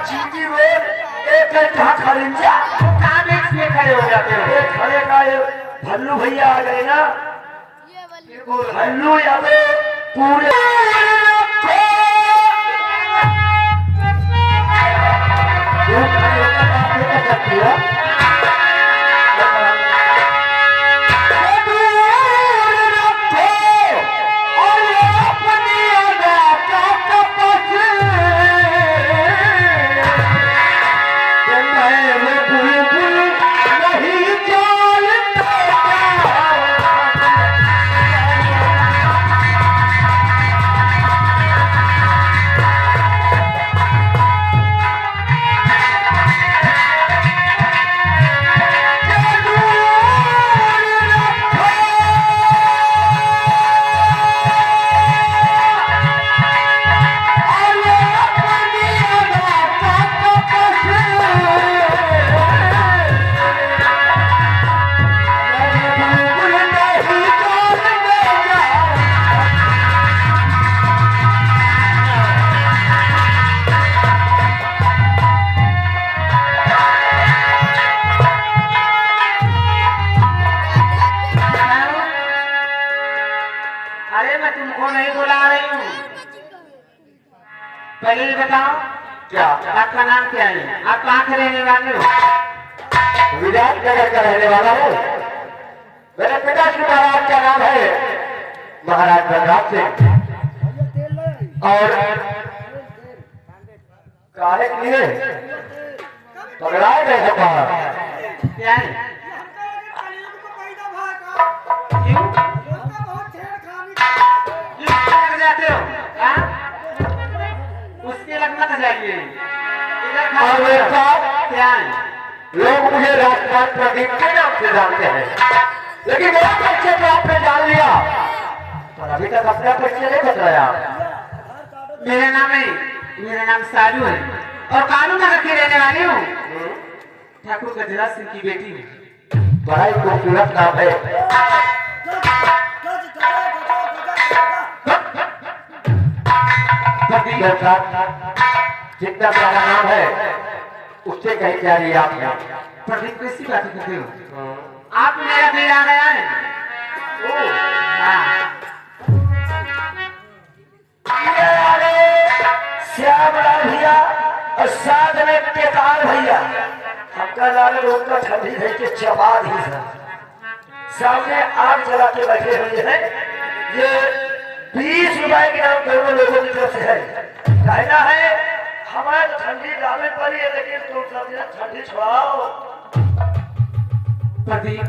जीती रोड एक जहाँ खड़िंजा कहाँ बीच में खड़े हो जाते हो? एक खड़े का ये भल्लू भैया आ गए ना, भल्लू या पूरे पहले बताओ क्या आपका नाम क्या है? आप कहाँ के रहने वाले हो? विराटनगर का रहने वाला हूँ। मेरे पिता श्री महाराज का नाम है महाराज बलराज सिंह और काहे के लिए पकड़ाए गए थे बाहर। क्या है? क्यों? क्यों लग जाते हो? हाँ? उसके लगना तो जाइए। इधर खा और मेरे साथ क्या है? लोग मुझे राजकुमार प्रदीप के नाम से जानते हैं, लेकिन मेरा परिचय तो आपने जान लिया, पर अभी तक अपना परिचय नहीं बताया। मेरा नाम सालू है और कानू नगर की रहने वाली हूँ। ठाकुर गजराज सिंह की बेटी हूँ। बड़ा ही खूबसूरत नाम है। मेरे साथ जितना प्यारा नाम है उससे कहीं प्यारी आप है। प्रदीप कैसी बातें करते हो? आप मेरा बेर आ गया है। हाँ। श्यामलाल भैया और साथ में केदार भैया, हमका लाल लोग का ठंडी है कि चबा दी है। सामने आग जला के बैठे हुए हैं। ये 20 रुपए के नाम दोनों लोगों की तरफ से है। कहना है हमारे तो ठंडी लाने पड़ी है, लेकिन तुम सब ठंडी छुड़ाओ। प्रदीप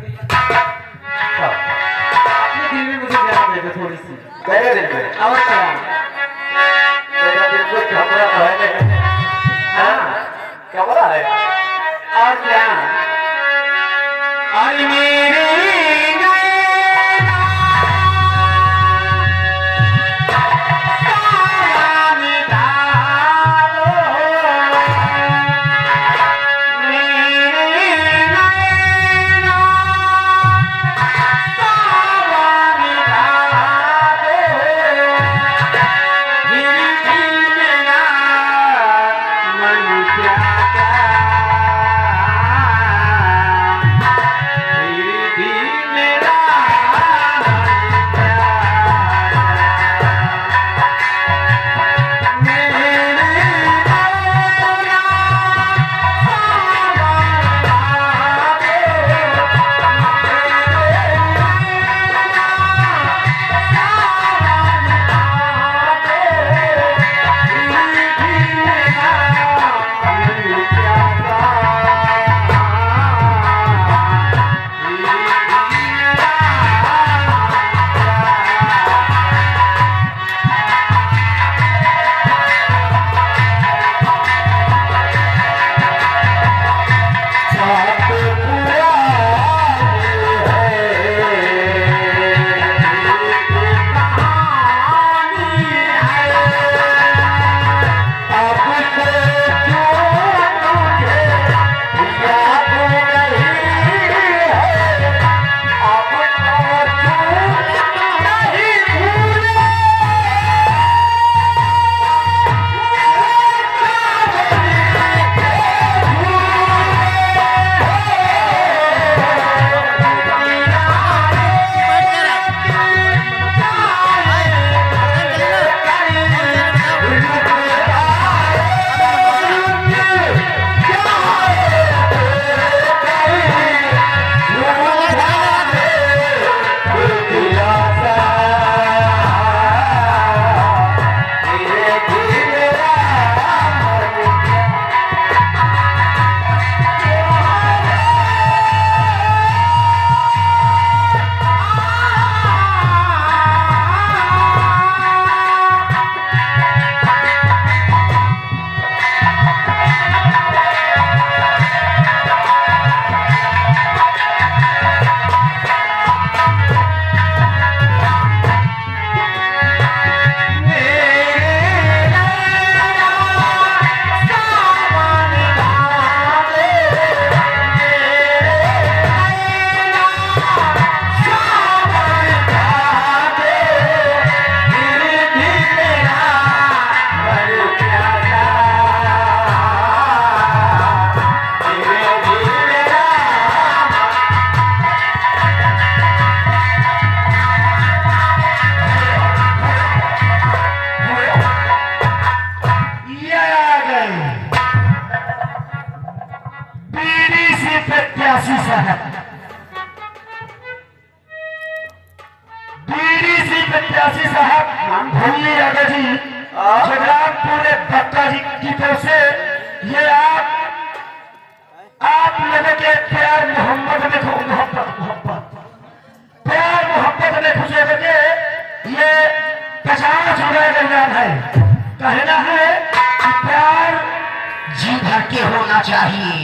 अपने दिल में मुझे जगह दे दो थोड़ी सी। मेरे दिल में और क्या? मेरा दिल में कमरा है नहीं। हाँ कमरा है और क्या? और मेरे प्रत्याशी साहब, बीडीसी प्रत्याशी साहब भूली यादव जी जगरामपुर बक्का जी की तरफ से ये आप लोगों के प्यार मोहब्बत में प्यार मोहब्बत में खुश होकर के ये 50 रुपए का इनाम है। कहना है कि प्यार जी भर के होना चाहिए।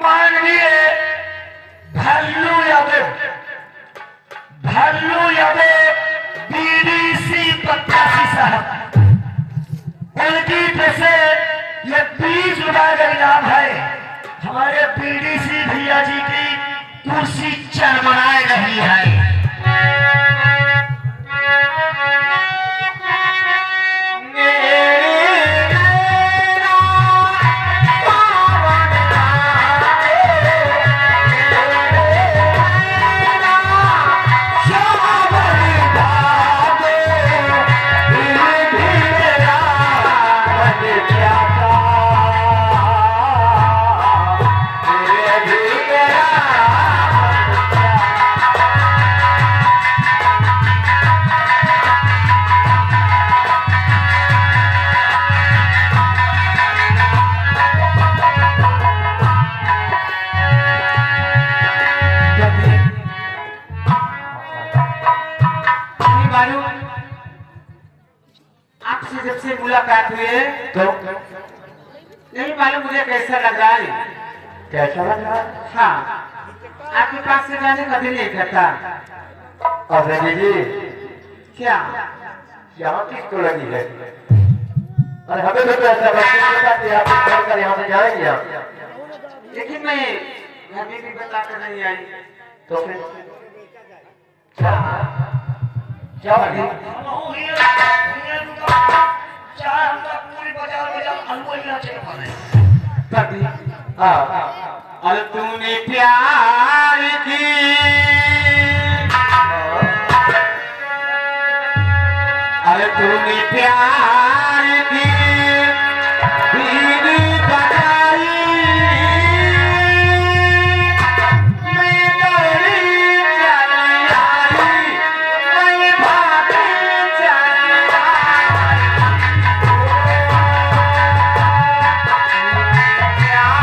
माननीय भल्लू यादव बीडीसी प्रत्याशी साहब, उनकी तरफ से ये 20 रुपए का इनाम है। हमारे बीडीसी भैया जी की कुर्सी चरमराए रही है। आपसे जब से मुलाकात हुई है तो नहीं मालूम मुझे कैसा लग रहा है। कैसा लग रहा है? हाँ, आपके पास से जाने का दिल नहीं करता। अरे जी क्या यहाँ किसको लगी है? अरे हमें तो ऐसा लगता है यहाँ पे छोड़कर यहाँ से जाएंगे आप। लेकिन मैं घर में भी बता कर नहीं आई तो फिर क्या और तूने प्यार की अरे तूने प्यार की बीवी बनाई, मैं दौड़ी चली आई, मैं भागी चली आई। प्यार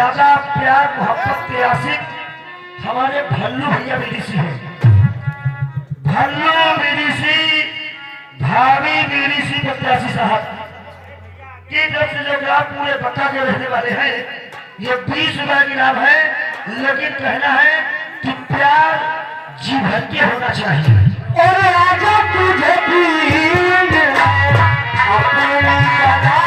ज्यादा प्यार मोहब्बत के आशिक हमारे भल्लू भैया विदेशी हैं। भल्लू विदेशी, भाभी विदेशी प्रत्याशी साहब की तरफ से जो ग्राम पूरे पक्का के रहने वाले हैं, ये 20 रुपए की नाम है, लेकिन कहना है कि प्यार जी भर के होना चाहिए। और राजा तुझे पीर अपने लगा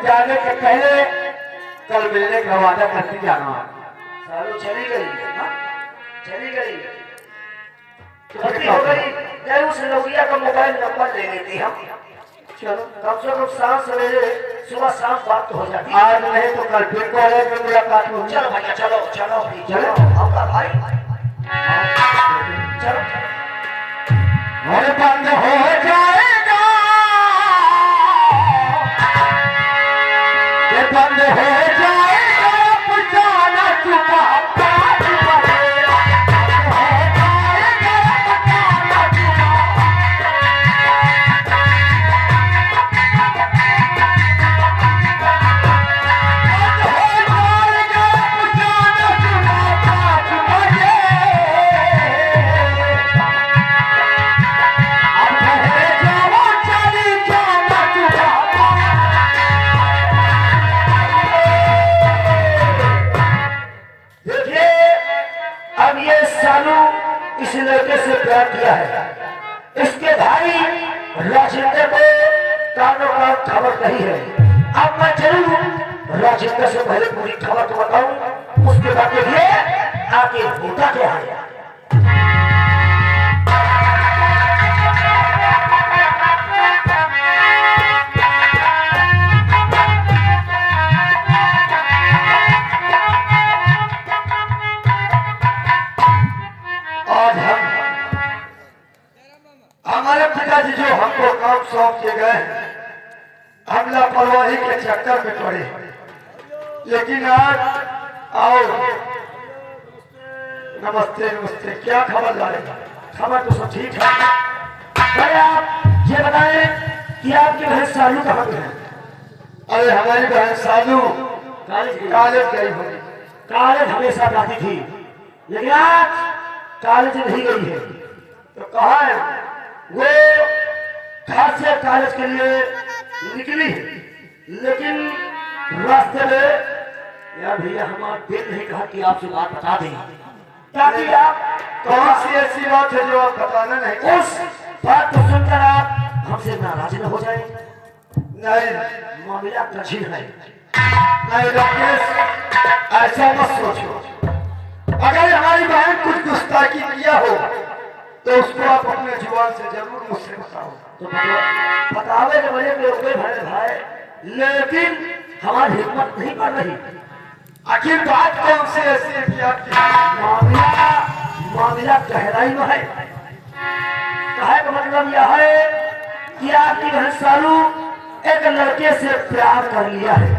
जाने के पहले कल मिलने का वादा करती जाना। सालू चली गई, हाँ? चली गई, गलती हो गई। नहीं, उस लौकिया का मोबाइल नंबर ले लेते हम। चलो कम से कम शाम सवेरे सुबह शाम बात हो जाती। आज नहीं तो कल फिर कॉलेज में मुलाकात होगी। चलो भैया, चलो चलो चलो आपका भाई, चलो और बंद हो जाएगा, बंद हो जाएगा पुराना चुका इस लड़के से प्यार किया है। इसके भाई राजेंद्र को कानों का खबर नहीं है। अब मैं जरूर राजेंद्र से पहले पूरी खबर तो बताऊं, उसके बाद देखिए आगे होता क्या है। हमारे पिताजी जो हमको काम सौंप के गए, हम लापरवाही के चक्कर में पड़े, लेकिन आज आओ। नमस्ते नमस्ते, क्या खबर लाए? खबर तो सब ठीक है। अरे आप ये बताएं कि आपकी बहन सालू कहाँ पे है? अरे हमारी बहन सालू कॉलेज गई होगी। कॉलेज हमेशा जाती थी, लेकिन आज कॉलेज नहीं गई है। तो कहाँ है वो? खास से कॉलेज के लिए निकली है, लेकिन रास्ते में यार भैया हमारा दिल नहीं कहा कि आपसे बात बता दें, ताकि आप कौन सी ऐसी बात है जो आप बताना नहीं, उस बात को सुनकर आप हमसे नाराज न हो जाए। नहीं, मामला कठिन है। नहीं राकेश, ऐसा मत सोचो। अगर हमारी बहन कुछ गुस्ताखी किया हो तो उसको आप अपने जुबान से जरूर मुझसे बताओ। तो बतावे के वजह पे भाई, लेकिन हमारी हिम्मत नहीं पड़ रही। आखिर बात कौन से ऐसी है कि आपकी मामला गहराई में है। कहे का मतलब यह है कि आपकी बहन सालू एक लड़के से प्यार कर लिया है।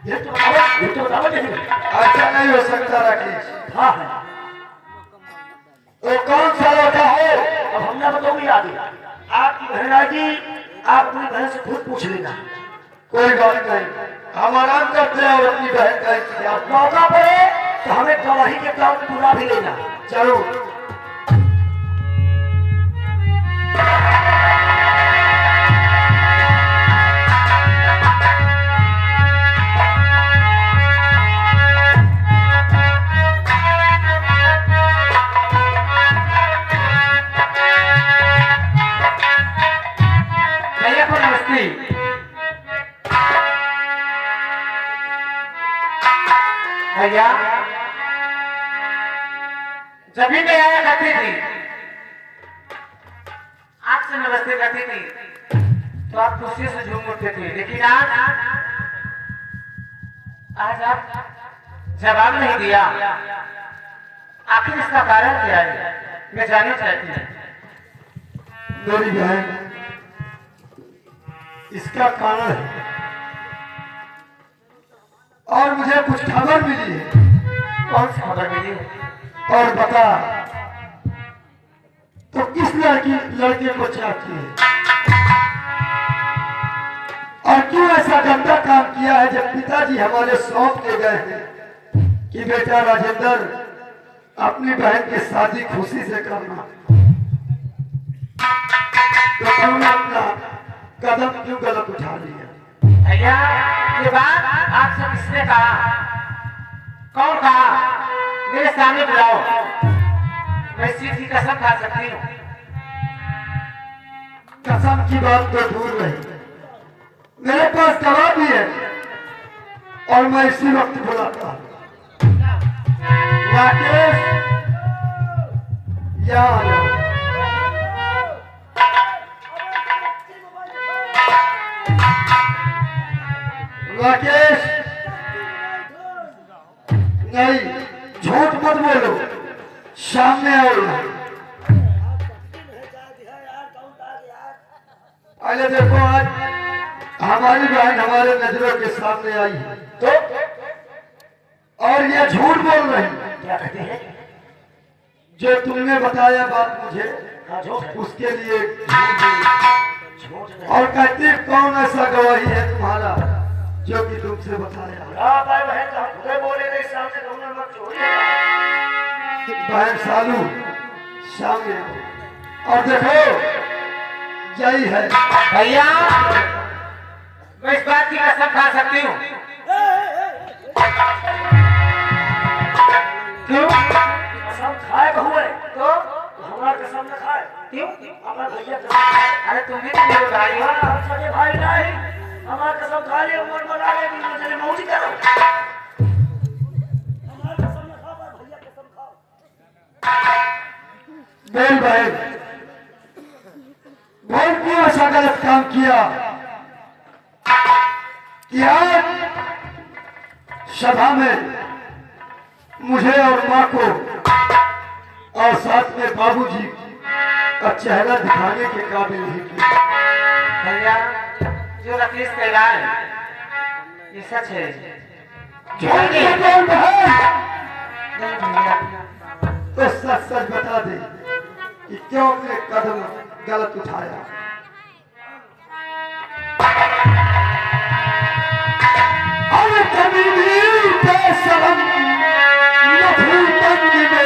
ये तो बताओ नहीं। ऐसा नहीं हो सकता राकेश। हाँ है। तो कौन सा लड़का है? अब हमने बताओगी आगे। आपकी बहन आएगी, आप अपनी बहन से खुद पूछ लेना कोई बात नहीं, हम आराम करते हैं और अपनी बहन का इंतजार। मौका पड़े तो हमें गवाही के काम पूरा भी लेना। चलो भैया को नमस्ते। भैया जब भी मैं आया करती थी, आपसे नमस्ते करती थी तो आप खुशी से झूम उठते थे, लेकिन आज आप जवाब नहीं दिया। आखिर इसका कारण क्या है, मैं जानना चाहती हूँ। मेरी बहन, इसका कारण है और मुझे कुछ खबर मिली है। कौन सी खबर मिली? और बता, तो किस लड़के को चाहती है और क्यों ऐसा गंदा काम किया है? जब पिताजी हमारे सौंप के गए हैं कि बेटा राजेंद्र अपनी बहन की शादी खुशी से करना, तो तुमने अपना कदम क्यों गलत उठा लिया? भैया ये बात आपसे किसने कहा? कौन कहा? मेरे सामने बुलाओ, मैं इस चीज की कसम खा सकती हूँ। कसम की बात तो दूर रही, मेरे पास गवाह भी है और मैं इसी वक्त बुलाता हूँ। राकेश, यहाँ आ जाओ। राकेश, नहीं, झूठ मत बोलो, सामने आओ। पहले देखो, आज हमारी बहन हमारे नजरों के सामने आई है तो, और ये झूठ बोल रही है। क्या कहते हैं? जो तुमने बताया बात मुझे, हाँ, झूठ है। उसके लिए झूठ बोली। और कहती है, कौन ऐसा गवाही है तुम्हारा जो कि तुमसे बताया? भाई बहन तो हम खुदे बोले नहीं, सामने तुमने मत छोड़िए। बहन सालू, सामने आओ और देखो, यही है। भैया मैं इस बात की कसम खा सकती हूँ। क्यों? कसम खाए बहु है तो हमारा कसम न खाए। क्यों? हमारा भैया कसम, अरे तुम भी तो मेरे भाई हो। हम सगे भाई नहीं, हमारा कसम खा ले, उम्र बना ले, चले मौजी करो। हमारा कसम न खा, भैया कसम खाओ। बोल बहन, बोल क्यों ऐसा गलत काम किया कि आज सभा में मुझे और माँ को और साथ में बाबूजी का चेहरा दिखाने के काबिल नहीं किया? भैया जो रखीस कह रहा है ये सच है। झूठ नहीं बोल बहन, नहीं भैया, तो सच सच बता दे कि क्यों अपने कदम गलत उठाया? अरे कभी भी बेशरम मधुबन में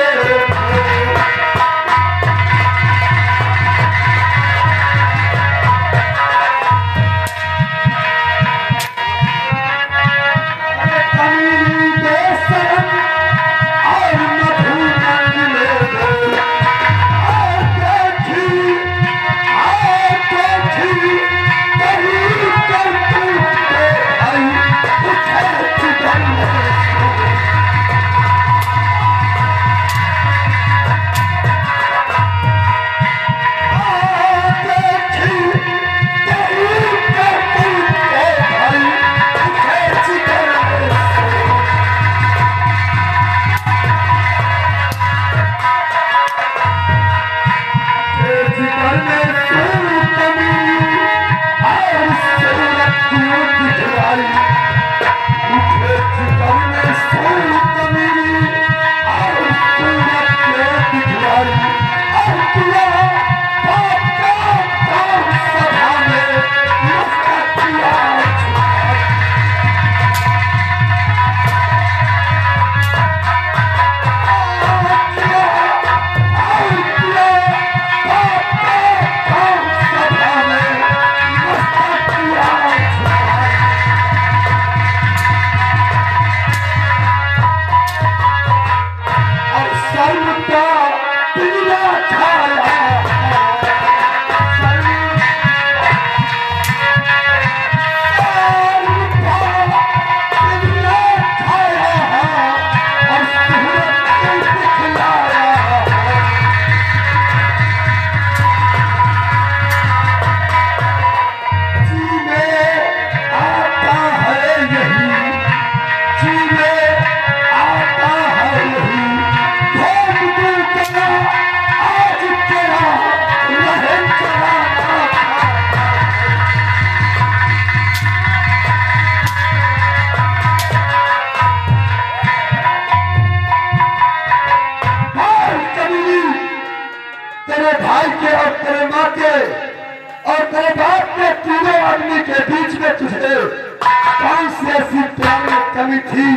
कमी थी,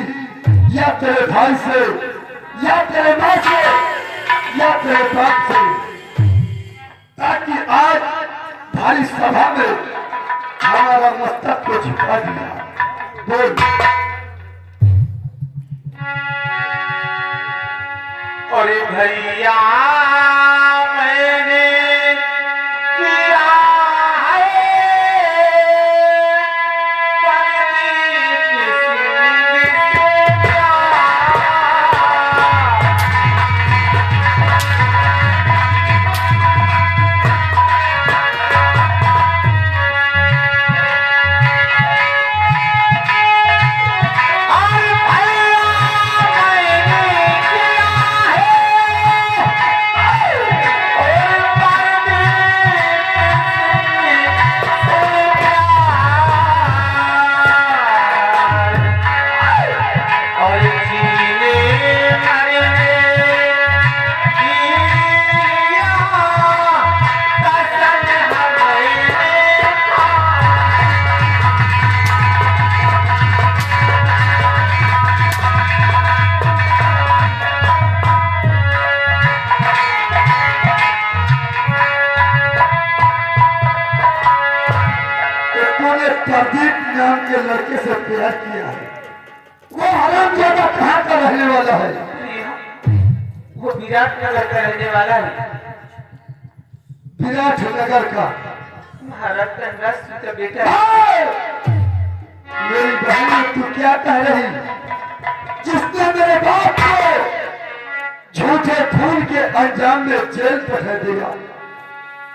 या तेरे भाई से, या तेरे माँ से, या तेरे बाप से, ताकि आज भारी सभा में हमारा मस्तक को झुका दिया। बोल। अरे भैया मैंने किया है प्रदीप नाम के लड़के से प्यार किया है। वो हरामजादा कहाँ का रहने वाला है? वो विराट नगर का रहने वाला है। विराट नगर का महाराज का राष्ट्र का बेटा है। मेरी बहन, तू क्या कह रही? जिसने मेरे बाप को झूठे खून के अंजाम में जेल पठा दिया,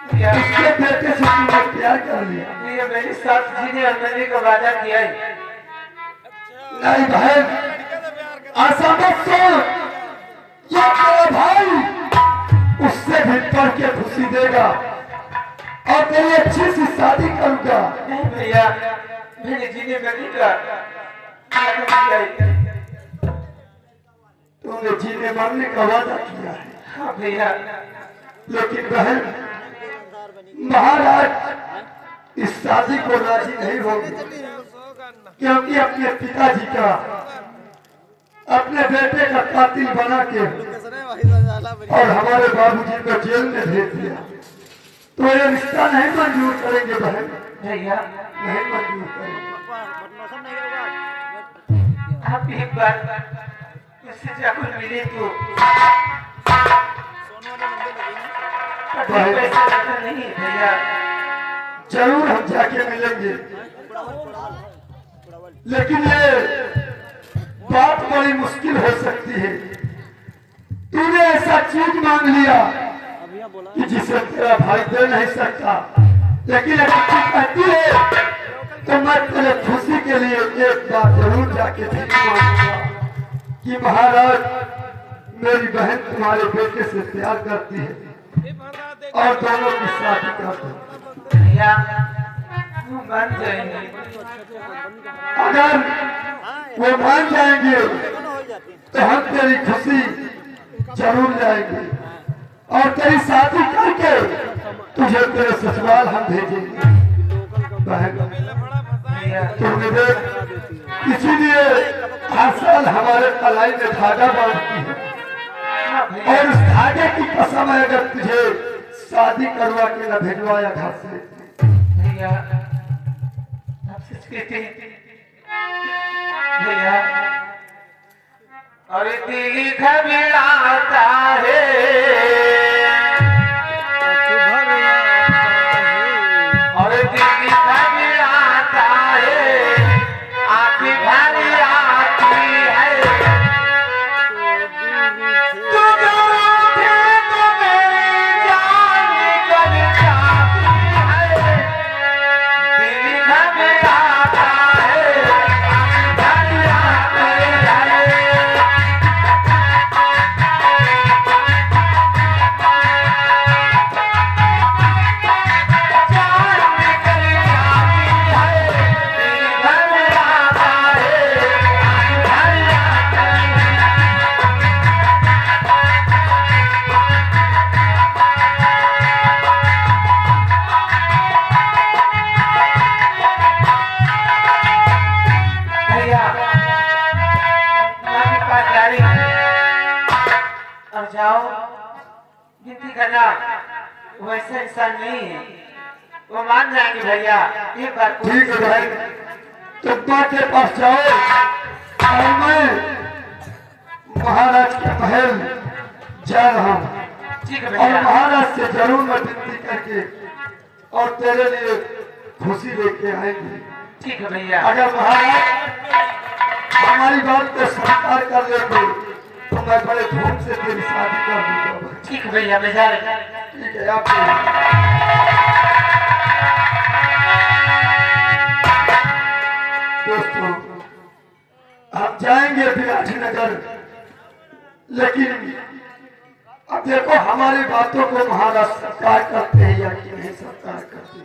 उसके बेटे से तूने प्यार कर लिया। ये मेरी सास जी ने अंदर का वादा किया है। नहीं बहन, ऐसा मत सोच। ये तेरा भाई उससे भी बढ़ के खुशी देगा और तेरी अच्छी सी शादी करूंगा। नहीं भैया, मैंने जीने मरने का वादा किया है। तूने जीने मरने का वादा किया है? हाँ भैया। लेकिन बहन, महाराज इस शादी को राजी नहीं होंगे, क्योंकि अपने पिताजी का, अपने बेटे का कातिल बना के और हमारे बाबूजी को जेल में भेज दिया, तो ये रिश्ता नहीं मंजूर करेंगे बहन। भैया नहीं मंजूर करेंगे। आप एक बार उससे जाकर मिले तो नहीं भैया। जरूर हम जाके मिलेंगे, लेकिन ये बात बड़ी मुश्किल हो सकती है। तूने ऐसा चीज मांग लिया कि जिसे तेरा भाई दे नहीं सकता, लेकिन अगर तू कहती है तो मैं तेरे खुशी के लिए एक बार जरूर जाके मांगूंगा कि महाराज, मेरी बहन तुम्हारे बेटे से प्यार करती है और दोनों की शादी करते हैं। भैया वो मान जाएंगे। अगर वो मान जाएंगे तो हम तेरी खुशी जरूर जाएंगे और तेरी शादी करके तुझे तेरे ससुराल हम भेजेंगे। बहन, तुमने देख, इसीलिए हर साल हमारे कलाई में धागा बांधती है और उस धागे की कसम है, अगर तुझे शादी करवा के न भेजवाया घर से। भैया आप सच कहते हैं भैया। और दिल घबराता है, और दिल घबराता है, आँख भर आती है। जाओ, गिनती करना वैसे इंसान नहीं है, वो मान जाएंगे भैया। एक बार ठीक है भाई, चब्बा के पास जाओ और मैं महाराज के महल जा रहा हूँ ठीक है और भैया। महाराज से जरूर मैं विनती करके और तेरे लिए खुशी लेके आएंगे। ठीक है भैया। अगर महाराज हमारी बात को स्वीकार कर लेंगे तो मैं बड़े धूम से तेरी शादी कर दूंगा। ठीक है भैया, मैं जा रहा हूँ। ठीक है आप दोस्तों, हम जाएंगे विराटनगर, लेकिन अब देखो हमारी बातों को महाराज स्वीकार करते हैं या कि नहीं स्वीकार करते।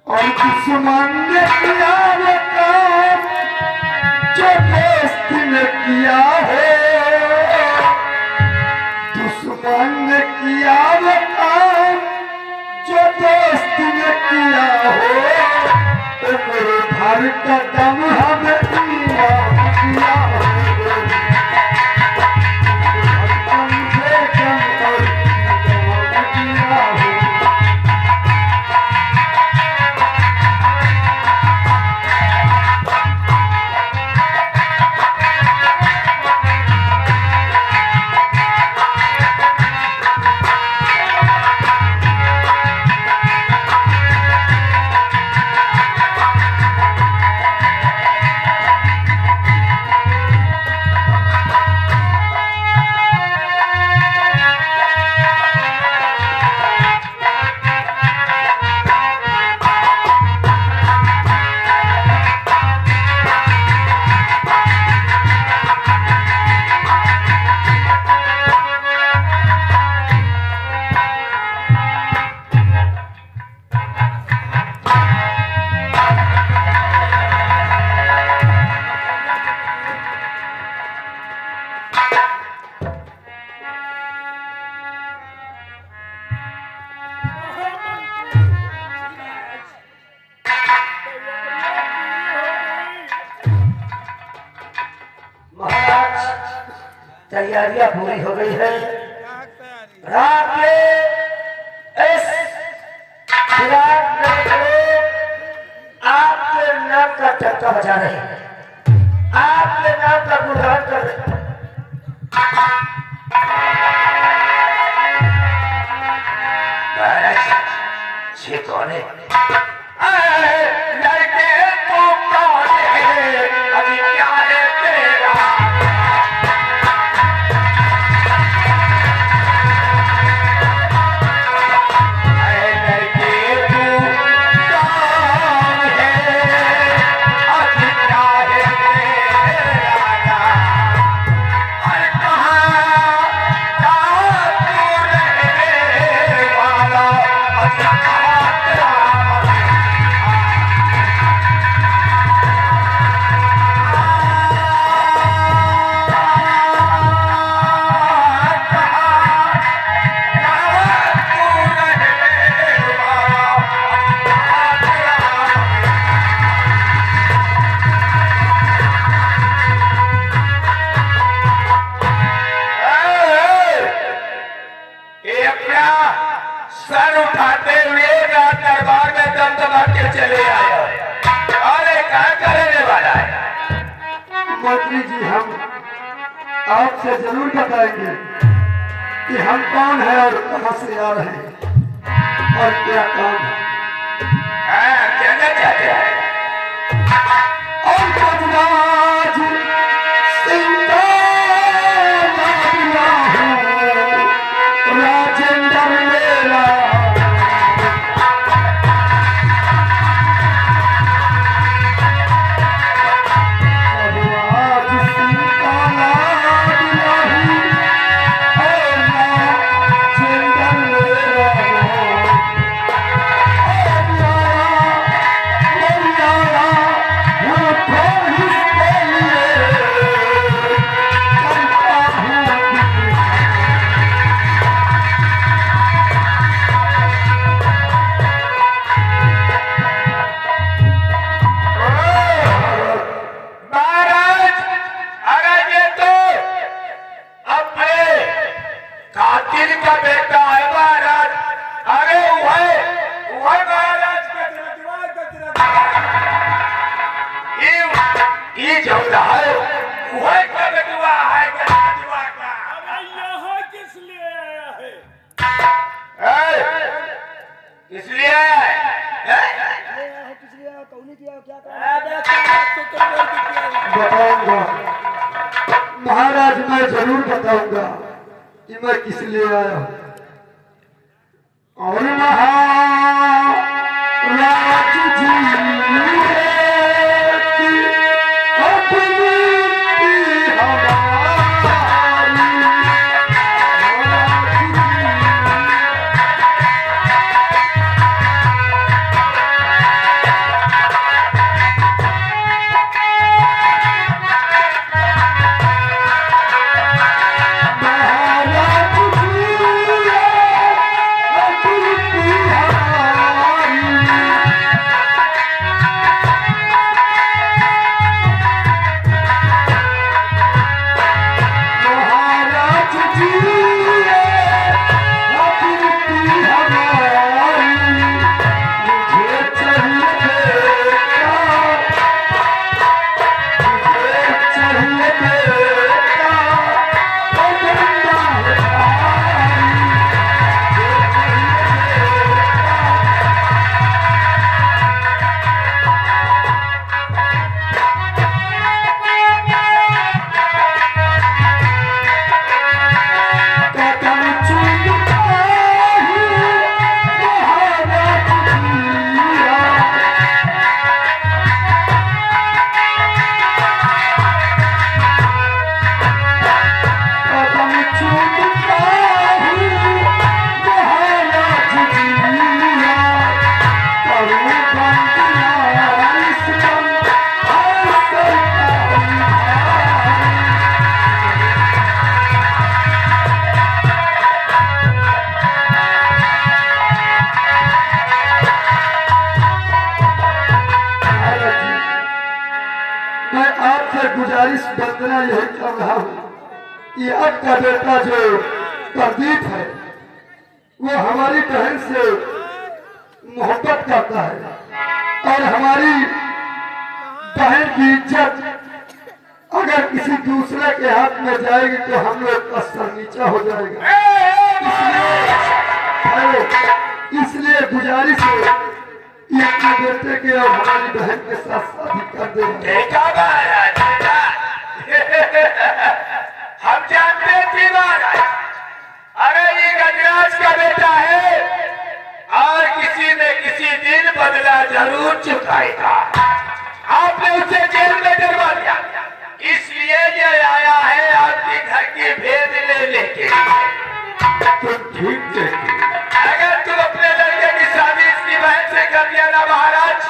और दुश्मन ने किया वो काम जो दोस्त ने किया है, दुश्मन ने किया वो काम जो दोस्त ने किया है, उम्र भर का दम हमें ईमान दिया है। तैयारियां पूरी हो गई है। रात के इस आपके नाम का चक्का बजा रहे हैं, आपके नाम का गुणगान कर रहे हैं। ये कौन है? लड़के तो कौन है? अभी क्या है तेरा? सर उठाते हुए दरबार में दम दबा के चले आए। अरे क्या करने वाला है? मंत्री जी, हम आपसे जरूर बताएंगे कि हम कौन है और कहां से आ रहे हैं और क्या काम है। कहना चाहते हैं और गजराज सिंह राजेंद्र मेरा He's ये जो है वह कब दुआ है दुआ का यहाँ किस लिए आया है? इसलिए बताऊंगा महाराज, मैं जरूर बताऊंगा कि मैं किस लिए आया हूँ। और महाराज जी की अपनी हमारी गुजारिश वंदना यही कर रहा हूँ कि आपका बेटा जो प्रदीप है वो हमारी बहन से मोहब्बत करता है और हमारी बहन की इज्जत अगर किसी दूसरे के हाथ में जाएगी तो हम लोग का सर नीचा हो जाएगा। इसलिए गुजारिश है कि अपने बेटे के और हमारी बहन के साथ शादी कर दे। हम जानते थे महाराज, अगर ये गजराज का बेटा है और किसी न किसी दिन बदला जरूर चुकाएगा। आपने उसे जेल में डलवा दिया, इसलिए ये आया है आपके घर की भेद ले लेके। तुम ठीक कहते। अगर तुम अपने लड़के की शादी इसकी बहन से कर दिया ना महाराज,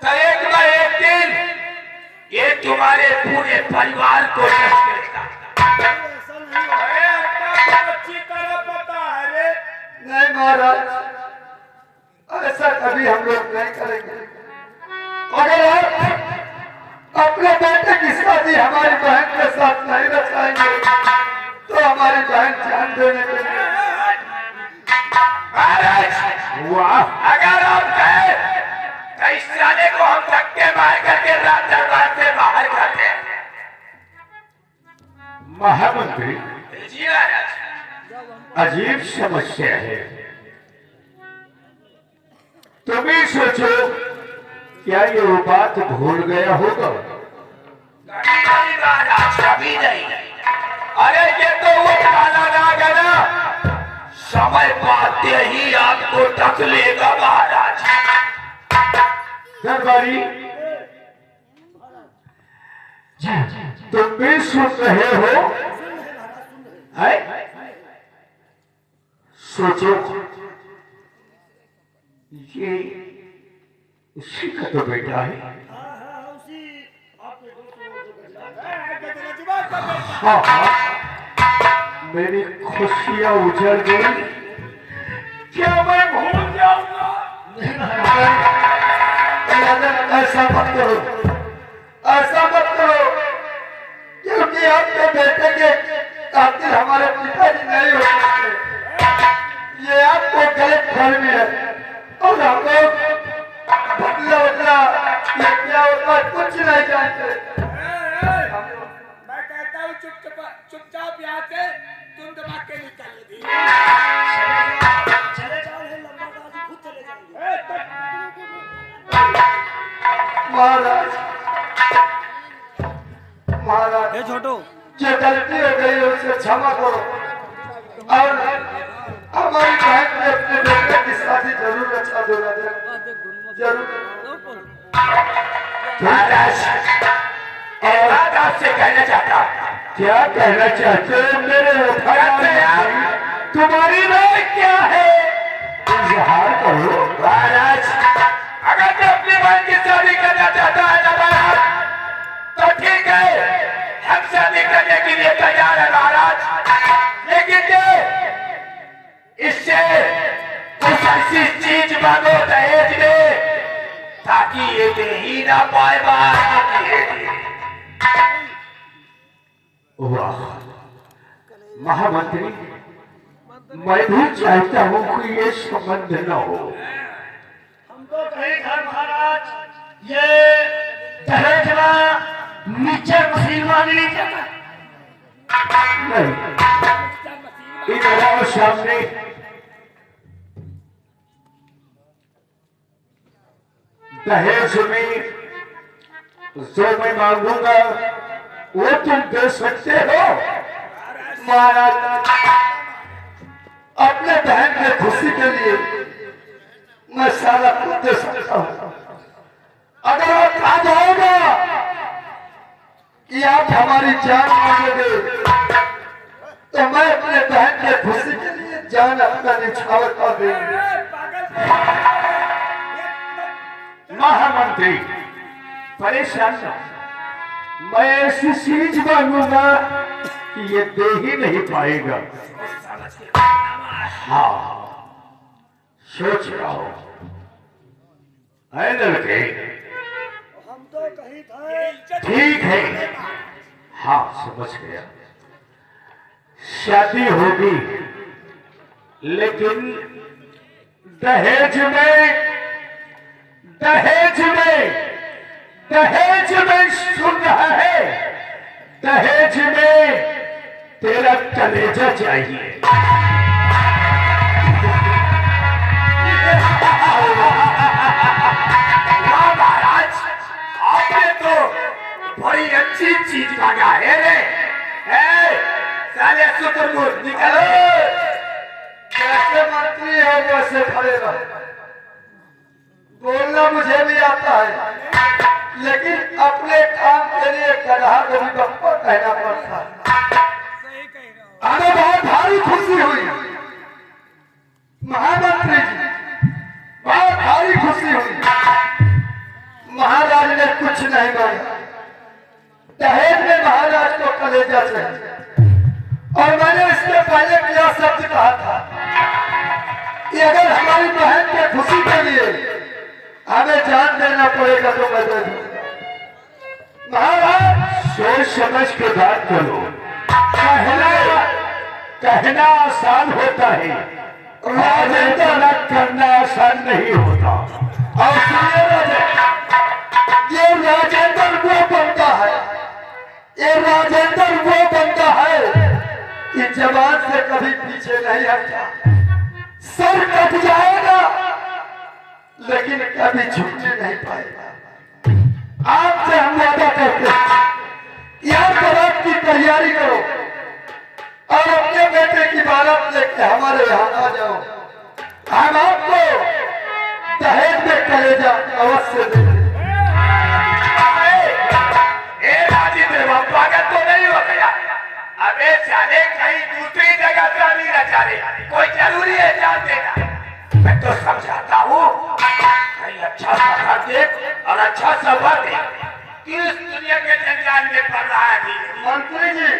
तो एक न एक दिन ये तुम्हारे पूरे परिवार को नष्ट करेगा। अच्छी तरह पता है रे। नहीं महाराज, ऐसा कभी हम लोग नहीं करेंगे। अगर आप अपने बेटे की शादी हमारी बहन के साथ नहीं रचाएंगे तो हमारी बहन जान देने के लिए। महाराज, अगर आप कहे तो इस साले को हम धक्के मार करके रात दरबार से बाहर करते हैं। महामंत्री, जी महाराज। अजीब समस्या है। तुम ही सोचो, क्या ये वो बात भूल गया होगा? कभी नहीं महाराज, कभी नहीं। अरे ये तो वो काला नाग है ना, समय पाते ही आपको ढक लेगा महाराज। दरबारी, तुम भी सुन रहे हो? है? सोचो, ये उसी का तो बेटा है। हाँ, मेरी खुशियां उजड़ गई। क्या मैं भूल जाऊंगा? ऐसा मत करो, ऐसा मत करो, क्योंकि आपके बेटे के कातिल हमारे पिताजी नहीं हो सकते। ये आपको गलत फहमी है और हम लोग बदला ये क्या होता मैं कुछ नहीं जानते। मैं कहता हूँ चुपचाप यहाँ से तुम दबा के निकल दी। चले जाओ हे लंबा गाजी खुद चले जाएंगे। महाराज महाराज ए छोटू जो गलती हो गई उसे क्षमा करो और हमारी बहन ने अपने बेटे की शादी जरूर अच्छा दोगा जरूर। महाराज एक बात आपसे कहना चाहता हूँ। क्या कहना चाहते हो मेरे तुम्हारी राय क्या है? इजहार करो। महाराज अगर मैं अपनी बहन की शादी करना चाहता है ना महाराज तो ठीक है, हम शादी करने के लिए तैयार है महाराज, लेकिन इससे कुछ ऐसी चीज मांगो दहेज में ताकि ये दे ही ना पाए महाराज। वाह महामंत्री, मैं भी चाहता हूँ कि ये संबंध न हो। हम तो कहीं घर महाराज ये दहेज में नीचे मशीन मांग लीजिए। नहीं, इधर आओ सामने। दहेज में जो मैं मांगूंगा वो तुम दे सकते हो। महाराज अपने बहन की खुशी के लिए मैं सारा कुछ दे सकता हूँ। अगर आप आ जाओगे कि आप हमारी जान मांगोगे तो मैं अपने बहन की खुशी के लिए जान अपना निछावर कर दूंगी। महामंत्री परेशान न, मैं ऐसी चीज मांगूंगा कि ये दे ही नहीं पाएगा। हाँ सोच रहा हूं। है लड़के? हम तो कहीं था। ठीक है, हाँ समझ गया। शादी होगी लेकिन दहेज में सुन रहा है, दहेज में तेरा कलेजा चाहिए। महाराज आपने तो बड़ी अच्छी चीज मांगा है रे। साले शुतुरमुर्ग निकल। कैसे मंत्री हो वैसे खड़े रहो। बोलना मुझे भी आता है लेकिन अपने काम के लिए गधा को भी बप्पा कहना पड़ता है। हमें बहुत भारी खुशी हुई महामंत्री जी, बहुत भारी खुशी हुई। महाराज ने कुछ नहीं मांगा, दहेज में महाराज को कलेजा चाहिए। और मैंने इसके पहले क्या शब्द कहा था कि अगर हमारी बहन के खुशी के लिए हमें जान देना पड़ेगा तो मैं दे दूंगा। महाराज सोच समझ के बात करो। कहना आसान होता है, राजेंद्र करना आसान नहीं होता। और सुनिए ये राजेंद्र वो बनता है, ये राजेंद्र वो बनता है कि जवान से कभी पीछे नहीं हटता। सर कट जाएगा लेकिन कभी झुकने नहीं पाएगा। आपसे हम वादा करते हैं यहाँ बारात की तैयारी करो और अपने बेटे की बारात लेके हमारे यहाँ आ जाओ। हम आपको दहेज में कलेजा अवश्य देंगे। राजेंद्र बाबा का तो नहीं हो गया। अबे जाने कहीं दूसरी जगह जाने न जाने, कोई जरूरी है जान देना। मैं तो समझाता हूँ कहीं अच्छा सा घर देख और अच्छा सा घर देख। किस दुनिया के जंजाल में पड़ रहा है? मंत्री जी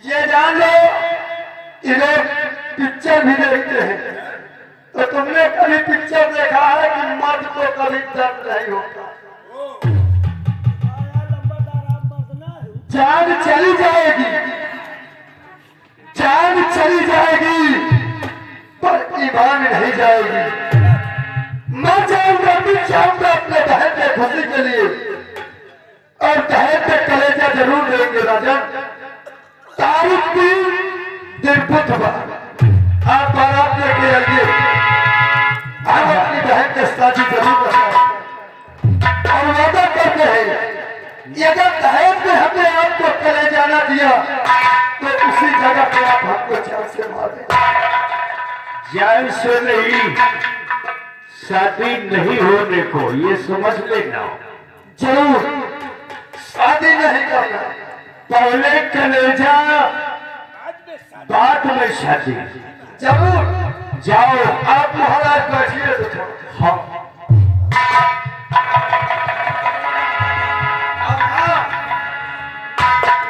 ये जान लो ये लोग पिक्चर भी देखते हैं, तो तुमने कभी पिक्चर देखा है कि मर्द को कभी दर्द नहीं होता? जान चली जाएगी, जान चली जाएगी पर ईमान नहीं जाएगी। मैं जाऊंगा भी जाऊंगा अपने बहन के खुशी के लिए और दहेज में कलेजा जरूर देंगे राजन। तारीख 3 दिन बुधवार आप बारात लेके आइए। हम अपनी बहन के शादी जरूर करना और वादा करते हैं कि अगर दहेज में हमने आपको कलेजा ना दिया तो उसी जगह पे आप हमको जान से मार दें। जान से नहीं, शादी नहीं होने को ये समझ लेना। जरूर शादी नहीं करना, पहले कलेजा बाद में शादी। जरूर। जाओ आप महाराज बैठिए तो हाँ।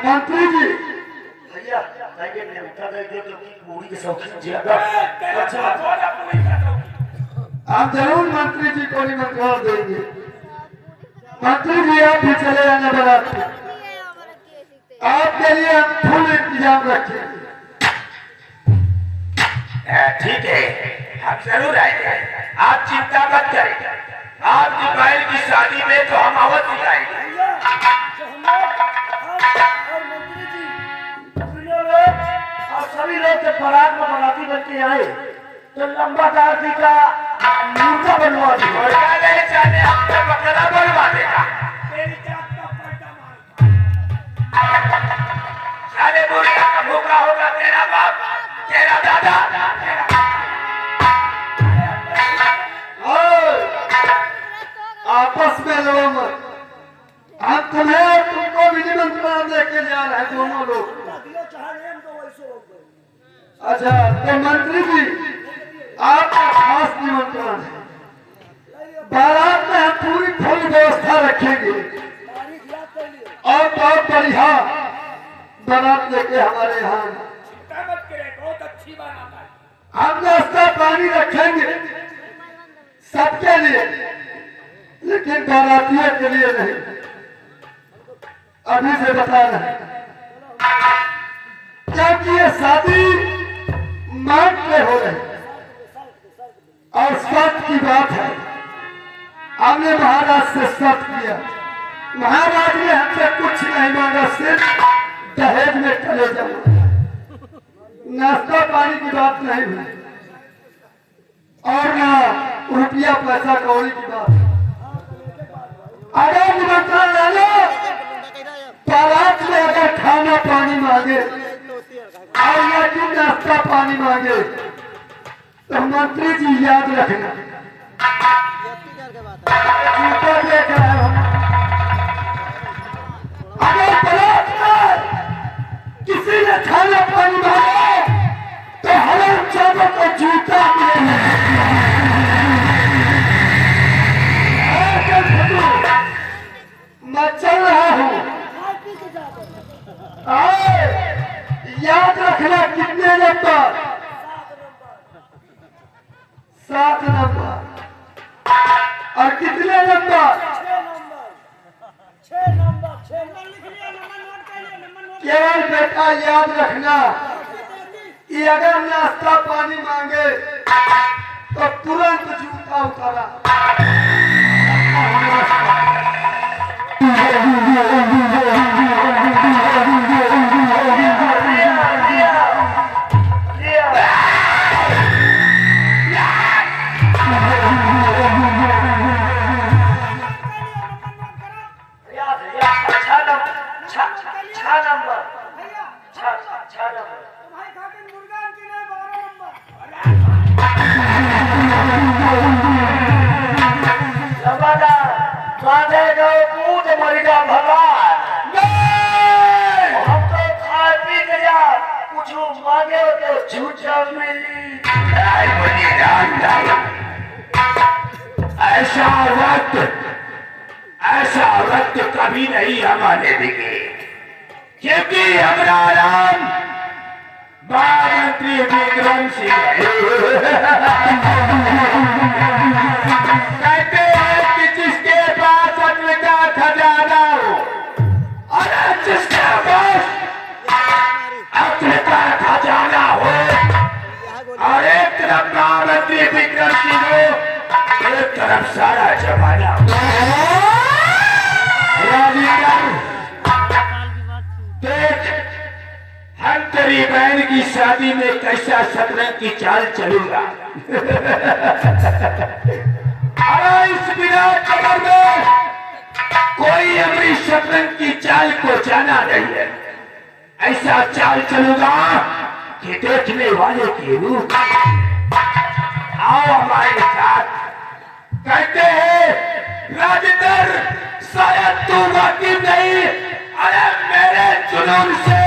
मंत्री जी भैया जाएंगे नेवता देंगे तो पूरी के शौकीन ज्यादा। अच्छा आप जरूर मंत्री जी को निमंत्रण देंगे। मंत्री जी आप भी चले आने बारात में। आपके लिए हम फुल इंतजाम रखेंगे। ठीक है, हम जरूर आएंगे, आप चिंता मत करें। आपकी बहन की शादी में तो हम अवश्य जाएंगे। और सभी लोग जब बारात में बराती बन के आए तो लंबा दादी का मुर्गा बनवा दिया। मुर्गा नहीं जाने अपने बकरा बनवा देगा। सारे मुर्गा का भूखा होगा तेरा बाप, तेरा दादा। आपस में लड़ो मत। हम तुम्हें और तुमको भी निमंत्रण देके जा रहे हैं दोनों लोग। अच्छा तो मंत्री जी आपका खास निमंत्रण है। बारात में हम पूरी फुल व्यवस्था रखेंगे और बहुत बढ़िया बारात लेके हमारे यहाँ बहुत अच्छी बात आता है। हम नाश्ता पानी रखेंगे सबके लिए, लेकिन बारातियों के लिए नहीं। अभी से बता रहे हैं क्योंकि ये शादी मांग में हो रही और शर्त की बात है। हमने महाराज से शर्त किया, महाराज ने हमसे कुछ नहीं मांगा, सिर्फ दहेज में कलेजा मांगा। नाश्ता पानी की बात नहीं हुई और ना रुपया पैसा कौड़ी की बात। अगर निमंत्रण ले लो, बारात में अगर खाना पानी मांगे और या कि नाश्ता पानी मांगे तो मंत्री जी याद रखना, जूता देख रहे हो। अगर बारात में किसी ने खाना पानी मांगा तो हमें चारों को जूता मिलेगा। मैं चल रहा हूँ, याद रखना कितने नंबर? 7 नंबर। और कितने नंबर? 6 नंबर। केवल बेटा याद रखना कि अगर नाश्ता पानी मांगे तो तुरंत जूता उतारा। ऐसा वक्त कभी नहीं हमारे देंगे, क्योंकि हमारा नाम महामंत्री विक्रम सिंह कहते हैं कि जिसके पास अन्न का खजाना हो और जिसके पास अन्न का खजाना हो और एक तरफ महामंत्री विक्रम सिंह हो, एक तरफ सारा जमाना हो। शादी में कैसा शतरंज की चाल चलूंगा। अरे इस बिना कमर में कोई हमारी शतरंज की चाल को जाना नहीं है। ऐसा चाल चलूंगा कि देखने वाले की रूह आओ हमारे साथ। कहते हैं राजेंद्र शायद तू वाकिफ नहीं, अरे मेरे जुनून से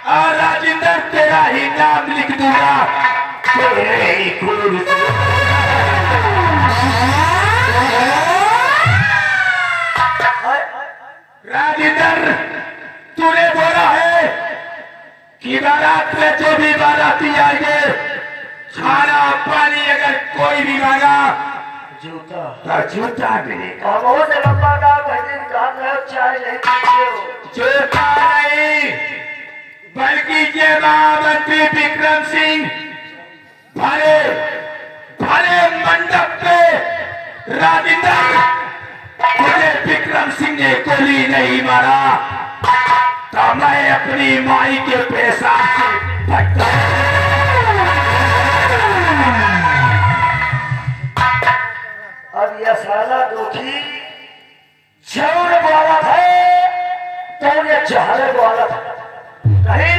और राजेंद्र तेरा ही नाम लिख दूंगा तेरे ही खून से। राजेंद्र तूने बोला है कि बारात में जो भी बाराती आएंगे खाना पानी अगर कोई भी मांगा जूता तो जूता मिलेगा। हम वो से लंबा डाल भजन कहा मैं चाय नहीं पीते हो। जूता नहीं बल्कि ये महामंत्री विक्रम सिंह भरे भरे मंडप पे राजेंद्र तुझे विक्रम सिंह ने गोली नहीं मारा तो मैं अपनी माई के पेशाब से भटका। अब यह साला दुखी जरूर वाला था तो ये जहर वाला था। कहीं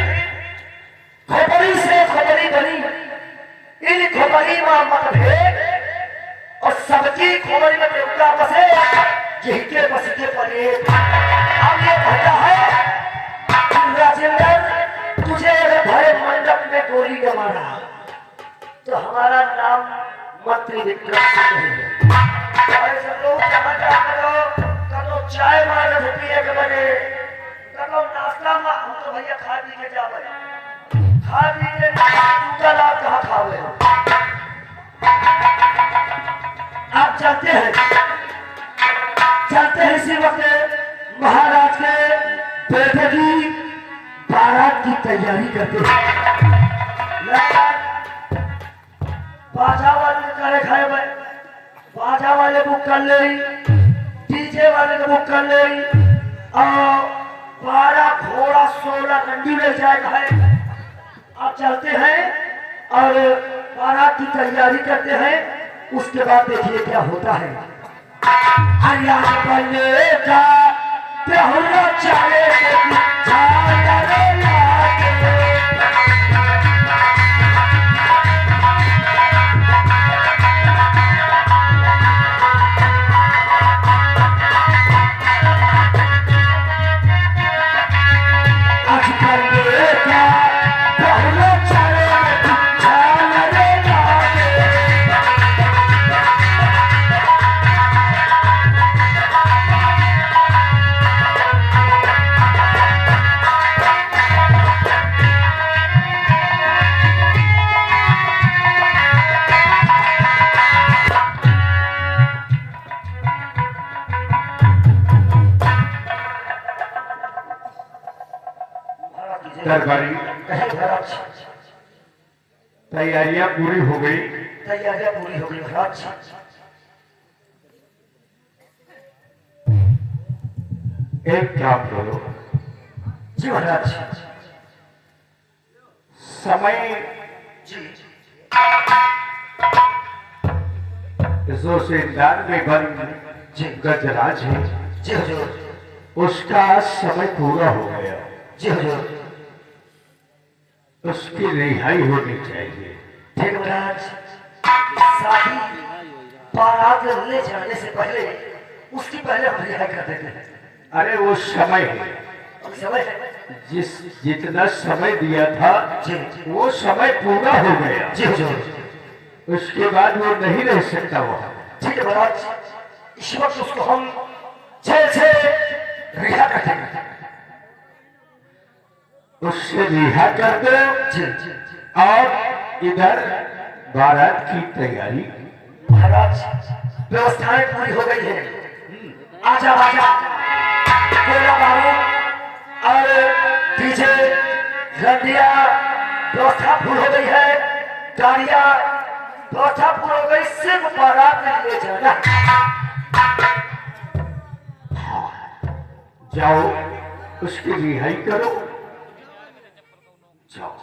खोपड़ी से खोपड़ी बनी, इन खोपड़ी में मतभेद और सबकी खोपड़ी में देवता बसे यही के बस के पड़े। अब ये कहता है कि राजेंद्र तुझे भरे मंडप में गोली न मारा तो हमारा नाम मंत्री विक्रम सिंह है। ऐसे लोग जहाँ जा करो चाय मार पिए के बने करो नाश्ता में हम तो भैया खा पी के जा बने खा पी के दूसरा आप कहाँ खावे हो। आप जानते हैं इसी वक्त महाराज के बेटे की बारात की तैयारी करते हैं। बाजा वाले करे खाए में बाजा वाले बुक कर ले, डीजे वाले को बुक कर ले और 12 घोड़ा 16 गंडी ले जाएगा है। आप चलते हैं और बारात की तैयारी करते हैं। उसके बाद देखिए क्या होता है। हरियाण बने का बेहुला चाले दरबारी तैयारियां पूरी हो गई। तैयारियां पूरी हो गई महाराज। एक काम करो जी महाराज। समय जी जो से 99 बन गजराज है जी हुजूर। उसका समय पूरा हो गया। जी हुजूर। उसकी रिहाई होनी चाहिए। ठीक महाराज। शादी बारात ले जाने से पहले उसकी पहले हम रिहाई कर देते हैं। अरे वो समय है, समय है जितना समय दिया था जी वो समय पूरा हो गया। जी हुजूर। उसके बाद वो नहीं रह सकता वहाँ। ठीक है महाराज। इस वक्त उसको हम जेल से रिहा कर देंगे। उससे रिहा कर दो जी और इधर बारात की तैयारी। महाराज व्यवस्थाएं पूरी हो गई है। आजा आजा कोयला बारूद और डीजे रंडिया व्यवस्था फुल हो गई है। गाड़ियां व्यवस्था फुल हो गई। सिर्फ बारात में ले जाना। जाओ उसकी रिहाई करो। जाओ।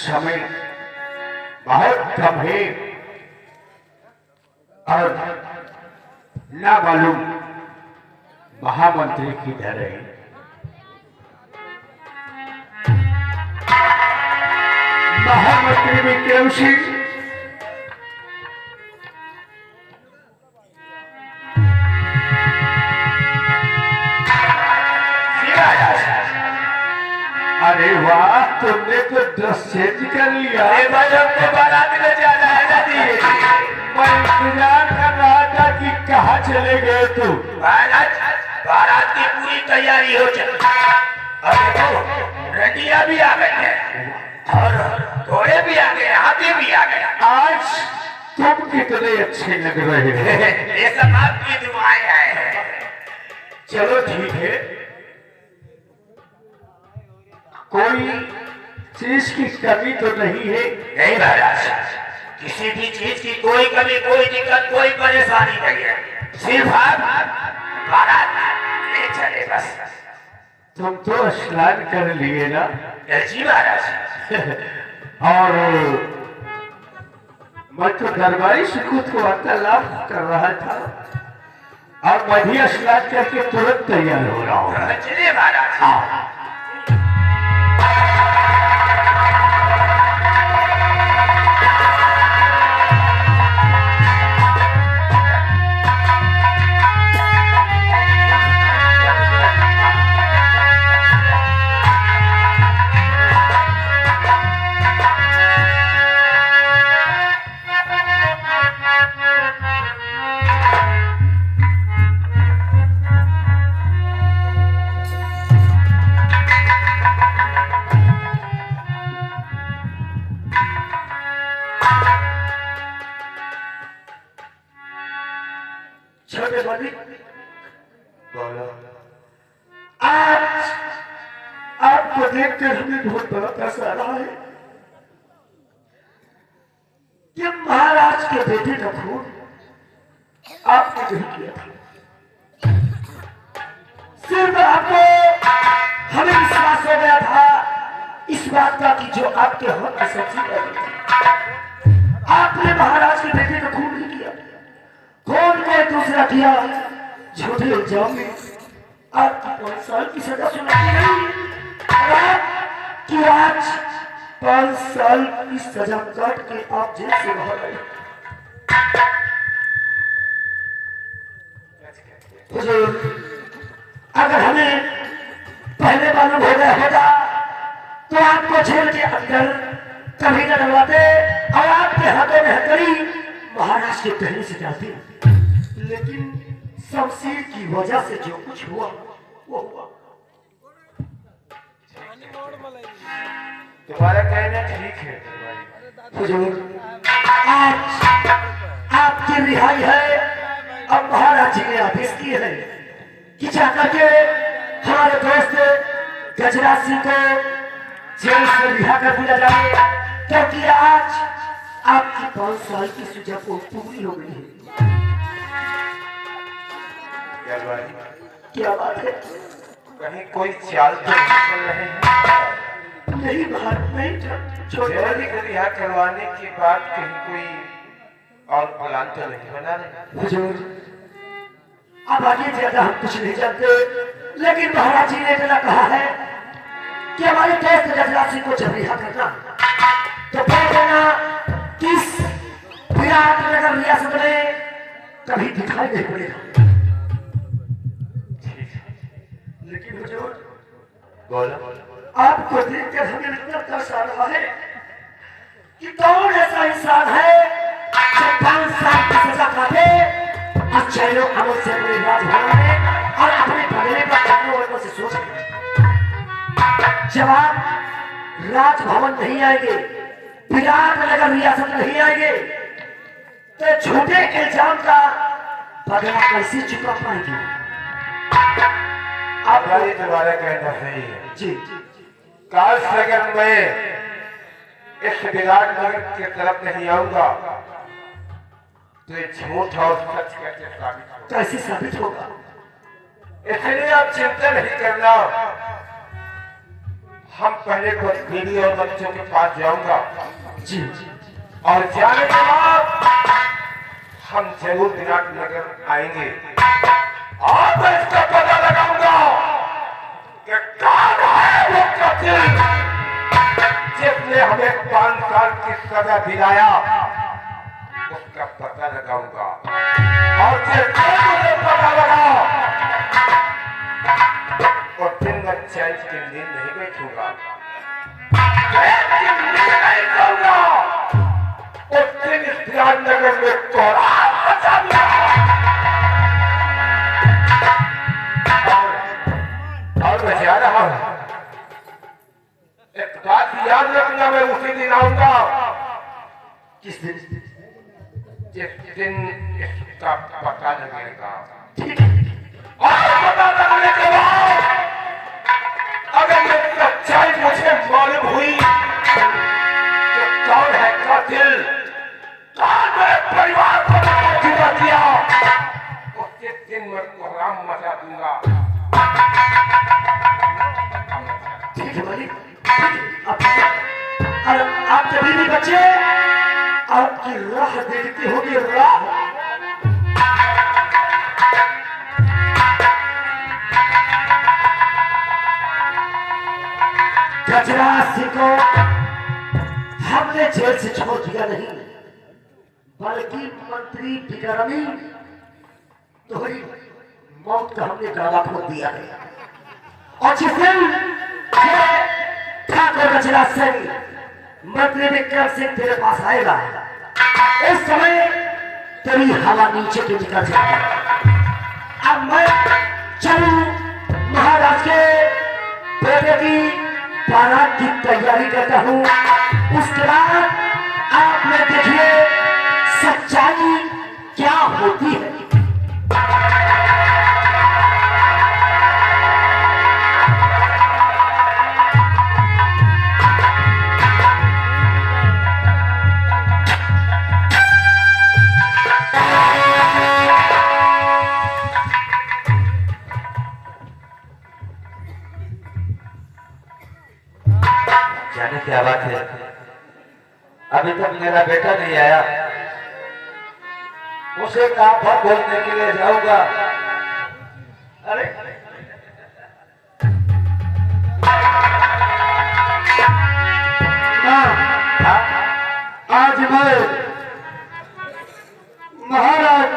समय बहुत कम है और ना मालूम महामंत्री किधर है। महामंत्री विक्रम सिंह अरे वाह, तुमने तो ड्रेस चेंज कर लिया। अरे भाई हमको बारात में जाना है ना जी। मैं इंतजार कर रहा था कि कहाँ चले गए तुम। बारात की पूरी तैयारी हो चुकी है। अरे तो रंडिया भी आ गई है और घोड़े भी आ गए, हाथी भी आ गए। आज तुम कितने अच्छे लग रहे हो। ये सब आपकी दुआएं हैं। चलो ठीक है, कोई चीज की कमी तो नहीं है। नहीं महाराज, किसी भी चीज की कोई कमी, कोई दिक्कत, कोई परेशानी नहीं है। सिर्फ आप बारात ले चले बस। तुम तो स्नान कर लिए ना। जी महाराज। और मैं तो दरबारी से खुद को वार्तालाप कर रहा था और मैं भी स्नान करके तुरंत तैयार हो रहा हूँ। चलिए महाराज। हाँ। छोटे बड़ी आज आपको देखकर हमें बहुत बड़ा पैसा आ रहा है कि महाराज के बेटे का खून आपने नहीं किया था। सिर्फ आपको हमें विश्वास हो गया था इस बात का कि जो आपके हाथ में सब्जी लगी आपने महाराज के बेटे का खून नहीं किया। कौन ने दूसरा किया? झूठे इल्जाम में आपकी 5 साल की सजा सुनाई गई कि आज 5 साल की सजा काट के आप जेल से बाहर आए। हुजूर, अगर हमें पहले मालूम हो गया होता तो आपको जेल के अंदर कभी न डलवाते और आपके हाथों में हथकड़ी महाराज के कहने से जाती। लेकिन शमशीर की वजह से जो कुछ हुआ वो हुआ। तुम्हारा कहना ठीक है। हुजूर, आज आपकी रिहाई है। अब महाराज जी ने आदेश किए हैं कि जाकर के हमारे दोस्त गजराज सिंह को जेल से रिहा कर दिया जाए, क्योंकि आज आपकी 5 साल की सजा को पूरी हो गई है। क्या बात है? कहीं कोई चाल तो नहीं चल रहे हैं? नहीं बाहर नहीं जेल को रिहा करवाने के बाद कहीं कोई और प्लान तो नहीं बना रहे? हुजूर, अब आगे ज्यादा हम कुछ नहीं जानते, लेकिन महाराज जी ने इतना कहा है कि हमारे दोस्त गजराज सिंह को जब रिहा करना तो बोल देना किस विराट नगर रियासत में कभी दिखाई नहीं पड़ेगा। लेकिन हुजूर, बोलो। आपको देखकर हमें इतना तरस आ रहा है कि कौन ऐसा इंसान है जो 5 साल की सजा काटे और चैनो अमल से अपने राजभवन में और अपने बंगले पर करने वालों से सोच रहे। जब आप राजभवन नहीं आएंगे, विराट नगर रियासत नहीं आएंगे, तो झूठे इल्जाम का बदला कैसे चुका पाएंगे? आप तुम्हारा कहना सही है। जी काश अगर मैं इस विराट नगर की तरफ नहीं आऊंगा तो ये झूठ और सच कैसे साबित होगा? कैसे साबित होगा? इसलिए आप चिंता नहीं करना, हम पहले तो बीवी और बच्चों के पास जाऊंगा जी और जाने के बाद हम जरूर विराटनगर आएंगे और मैं इसका पता लगाऊंगा कि कौन है वो कातिल जिसने हमें 5 साल की सजा दिलाया। उसका पता लगाऊंगा और जैसे मुझे पता लगा और दिन में चैन की नींद नहीं बैठूंगा, नहीं करूंगा उस दिन इस विराटनगर में कोहराम मचा दूंगा। और मैं जा रहा हूं, एक बात याद रखना, मैं उसी दिन आऊंगा किस दिन? जिस दिन इसका पता लगेगा। ठीक है। और पता लगने के बाद अगर ये सच्चाई मुझे मालूम हुई कि कौन है कातिल, कौन मेरे परिवार को धोखा दिया, उस दिन मैं कोहराम मचा दूंगा। ठीक है मालिक, आप जब भी बच्चे आपकी राह देखते होगी, राह गजरासी को हमने जेल से छोड़ दिया नहीं, बल्कि मंत्री बिक्रमी तोहरी मौत का हमने दावा खोल दिया है। और जिस दिन ठाकुर गजराज सिंह मंत्री विक्रम सिंह तेरे पास आएगा, उस समय तेरी हवा नीचे की निकल जाएगी। अब मैं चलूं महाराज के बेटे की बारात की तैयारी करता हूं, उसके बाद आप में देखिए सच्चाई क्या होती है। जाने क्या बात है, अभी तक मेरा बेटा नहीं आया। उसे कहां पर बोलने के लिए जाऊंगा। अरे आज मैं महाराज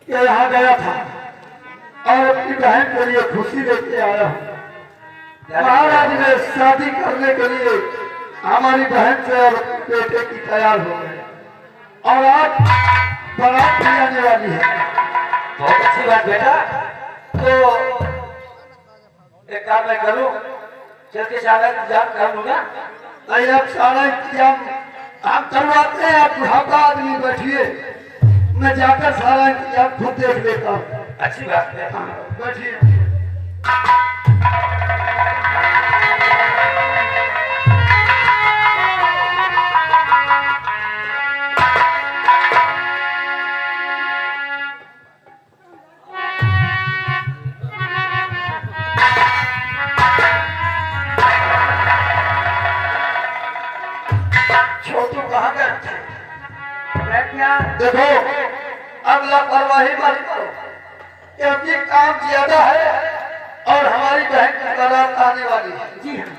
के यहाँ गया था और अपनी बहन के लिए खुशी लेके आया हूँ। महाराज ने शादी करने के लिए हमारी बहन से और बेटे की तैयार हो गए और आज बारात भी आने वाली है। बहुत अच्छी बात बेटा, तो एक काम मैं करूं, चल के सारा इंतजाम कर लूंगा। नहीं, आप सारा इंतजाम आप करवाते हैं, आप बुढ़ापा आदमी बैठिए, मैं जाकर सारा इंतजाम खुद देख लेता हूँ। अच्छी बात है। बैठिए। छोटू कहाँ गए? देखो, अब लापरवाही मत करो, क्योंकि काम ज्यादा है और हमारी बहन की बारात आने वाली है। जी हाँ,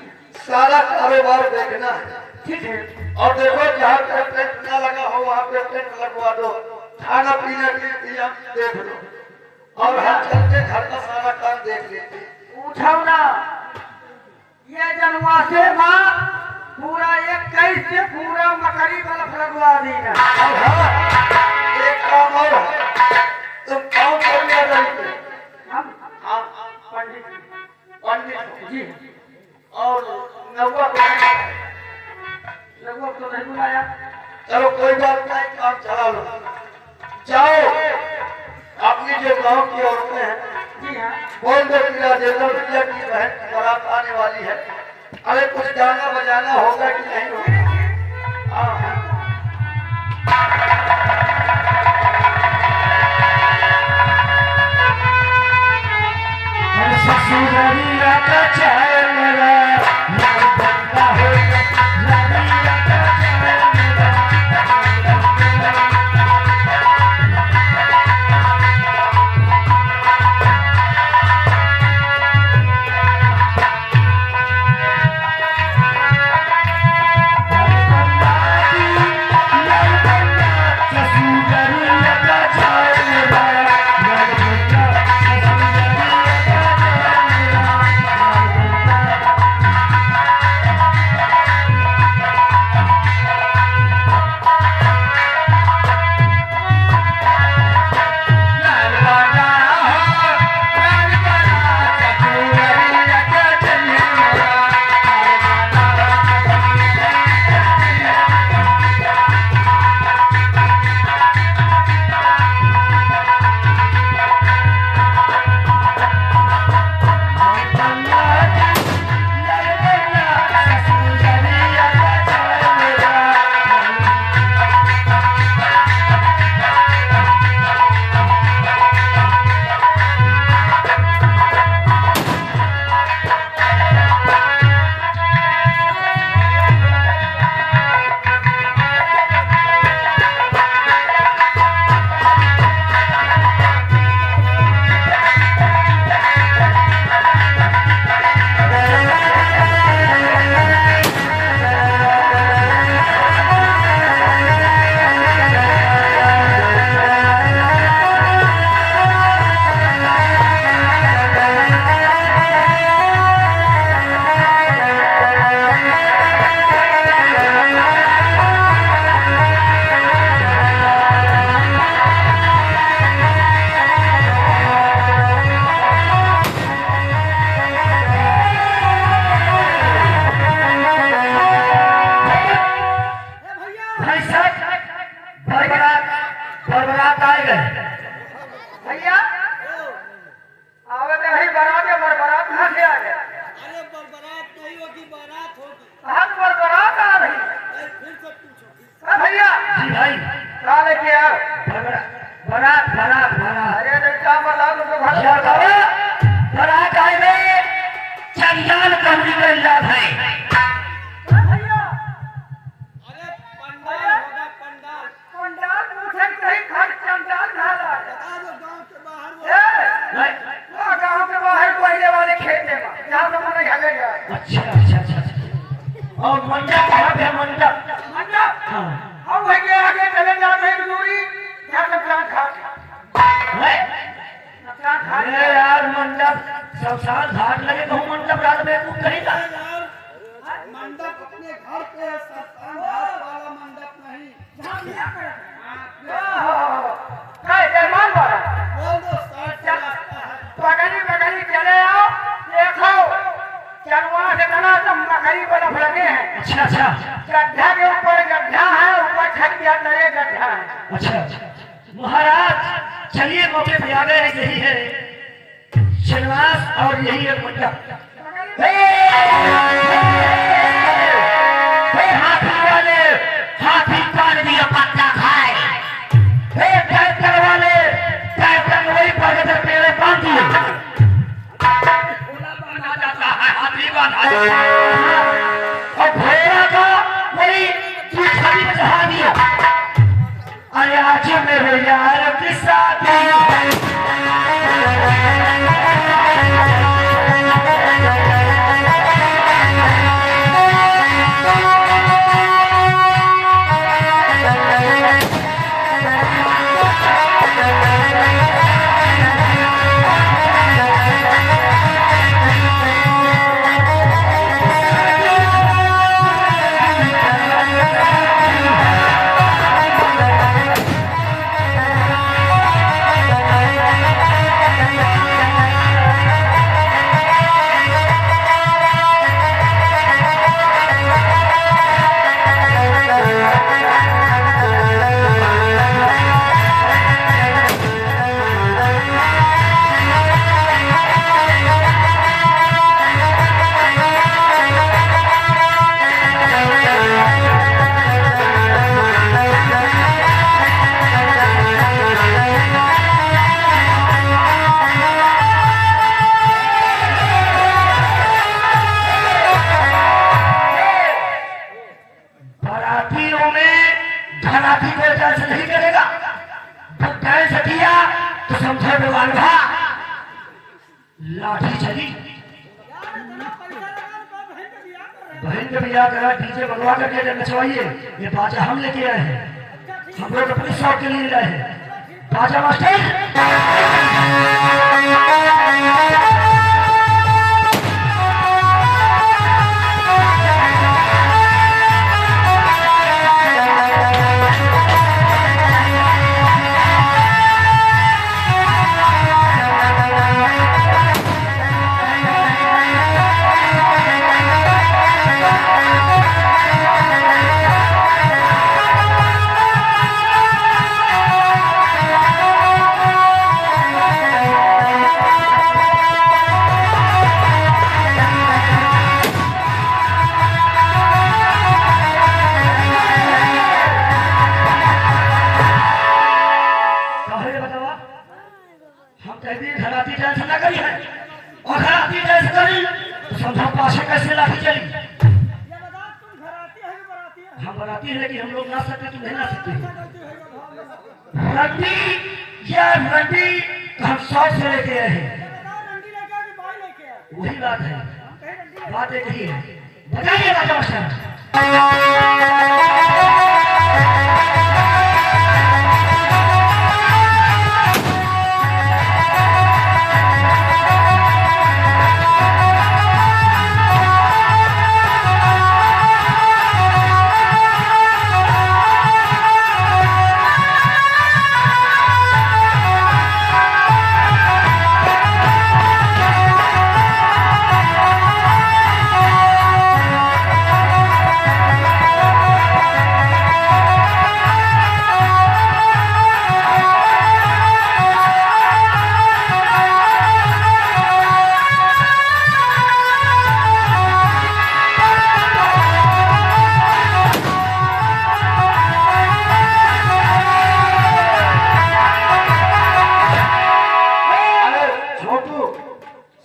सारा कारोबार देखना है। ठीक है। और देखो, जहाँ पे टेंट न लगा हो वहाँ पे टेंट लगवा दो, खाना पीने के इंतजाम देख लो और हम चलते घर का सारा काम देख लेते हैं। उठाओ ना, ये जनवा से माँ पूरा 21 से पूरा मकड़ी बल्ब लगवा देगा। और हाँ, एक काम और है, तुम कौन करिए रही हम हाँ पंडित जी और नौवा को नहीं। लगभग तो नहीं बुलाया। चलो कोई बात नहीं, काम चला लो। जाओ, अपनी जो गांव की औरतें हैं जी हाँ, बोल दो कि राजेंद्र भैया की बहन की बारात आने वाली है। अरे कुछ गाना बजाना होगा कि नहीं होगा? हाँ। ससुरिया का चैन के बरबरात कहाँ से आ गया? अरे बरबरात नहीं होगी, बारात होगी। कहाँ से बरबरात आ रही? नहीं, फिर से पूछो। हाँ भैया, जी भाई कहाँ लेके आओ? बारात बारात बारात अरे लड़का बता तो घर क्या बाबा बारात आए में चंदन कंदी में इलाज है। भैया, अरे पंडाल होगा, पंडाल। पंडाल पूछे कहीं घर चंडाल कहाँ ला है? बता दो गांव के बाहर वो। वो गाँव के बाहर कोयले वाले खेत में जहाँ से मैंने घर गया। अच्छा अच्छा अच्छा अच्छा। और मंडप कहाँ पे है मंडप? मंडप हाँ हम वहीं के आगे चले जाते हैं दूरी क्या नुकसान घाट नुकसान घाट अरे यार मंडप शमशान घाट लगे तो मंडप रात में कुछ करेगा। मंडप अपने घर पे है, शमशान घाट वाला मंडप नहीं। जहाँ भी आकर जयमान वाला बोल दो, साइड से रास्ता है। बगली बगली चले आओ देखो चलवा से बना तो मकई बर्फ लगे हैं अच्छा अच्छा गड्ढा के ऊपर गड्ढा है ऊपर छत के अंदर एक गड्ढा है अच्छा अच्छा। महाराज चलिए मौके पे आ गए यही है श्रीनिवास और यही है मंडप। हाथी वाले हाथी कान दिया पत्ता खाए ट्रैक्टर वाले ट्रैक्टर वही पर पेड़े बांध दिए हाथी बांधा और घोड़ा का वही छवि में चढ़ा दिया। अरे आज मेरे यार की शादी बारातियों में धनाती को डांस नहीं करेगा तो डांस किया तो समझो भगवान भा लाठी चली बहन के बिया करा डीजे बनवा करके नचवाइए। ये बाजा हम लेके आए हैं, हम लोग अपने शौक के लिए लाए हैं। बाजा मास्टर हम बनाती है लेकिन हम लोग ना सकते तुम नहीं ना सकते। रंडी या रंडी हम शौक से लेके आए हैं, वही बात है, बात एक ही है। बताइए राजा मास्टर।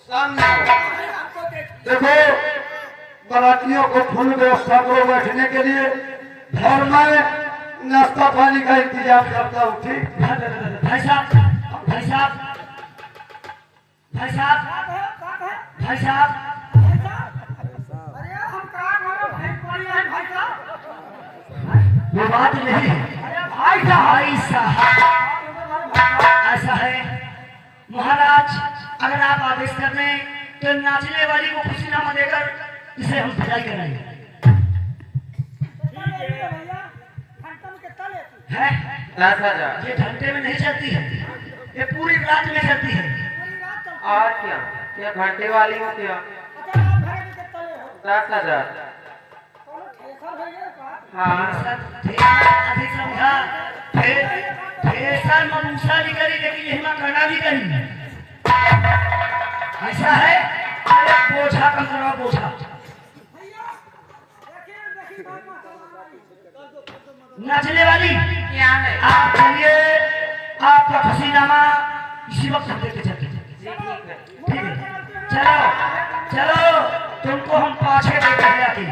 सामने आओ। हमको देखिए। देखो बारातियों को फुल व्यवस्था करो बैठने के लिए और मैं नाश्ता पानी का इंतजाम करता हूँ। ठीक भाई साहब भाई साहब भाई साहब बात है, बात है। भाई साहब भाई साहब, अरे हम कहाँ करो भाई पड़ी है भाई साहब। वो बात नहीं है अरे भाई साहब, भाई साहब ऐसा है महाराज, अगर आप आदेश कर दें तो नाचने वाली को खुशीनामा देकर इसे हम विदाई कराएंगे। भैया घंटम के तले तू। है 10,000 ये घंटे में नहीं चलती है, ये पूरी रात में चलती है। पूरी रात चलती। और क्या क्या घंटे वाली हो क्या? अच्छा आप भरे के तले हो। 10,000 कोनो ठेसर भैया का। हाँ सब ठीक है, अभी समझा फिर मनुष्य भी करी लेकिन यही मां करना भी करी। ऐसा है अरे बोझा कम करो बोझा। भैया देखिए देखिए बात नाचने वाली क्या है? आप चलिए, आपका खुशीनामा इसी वक्त हम देते चलते। जी ठीक है। ठीक है चलो चलो, तुमको हम पाछे देते हैं आके।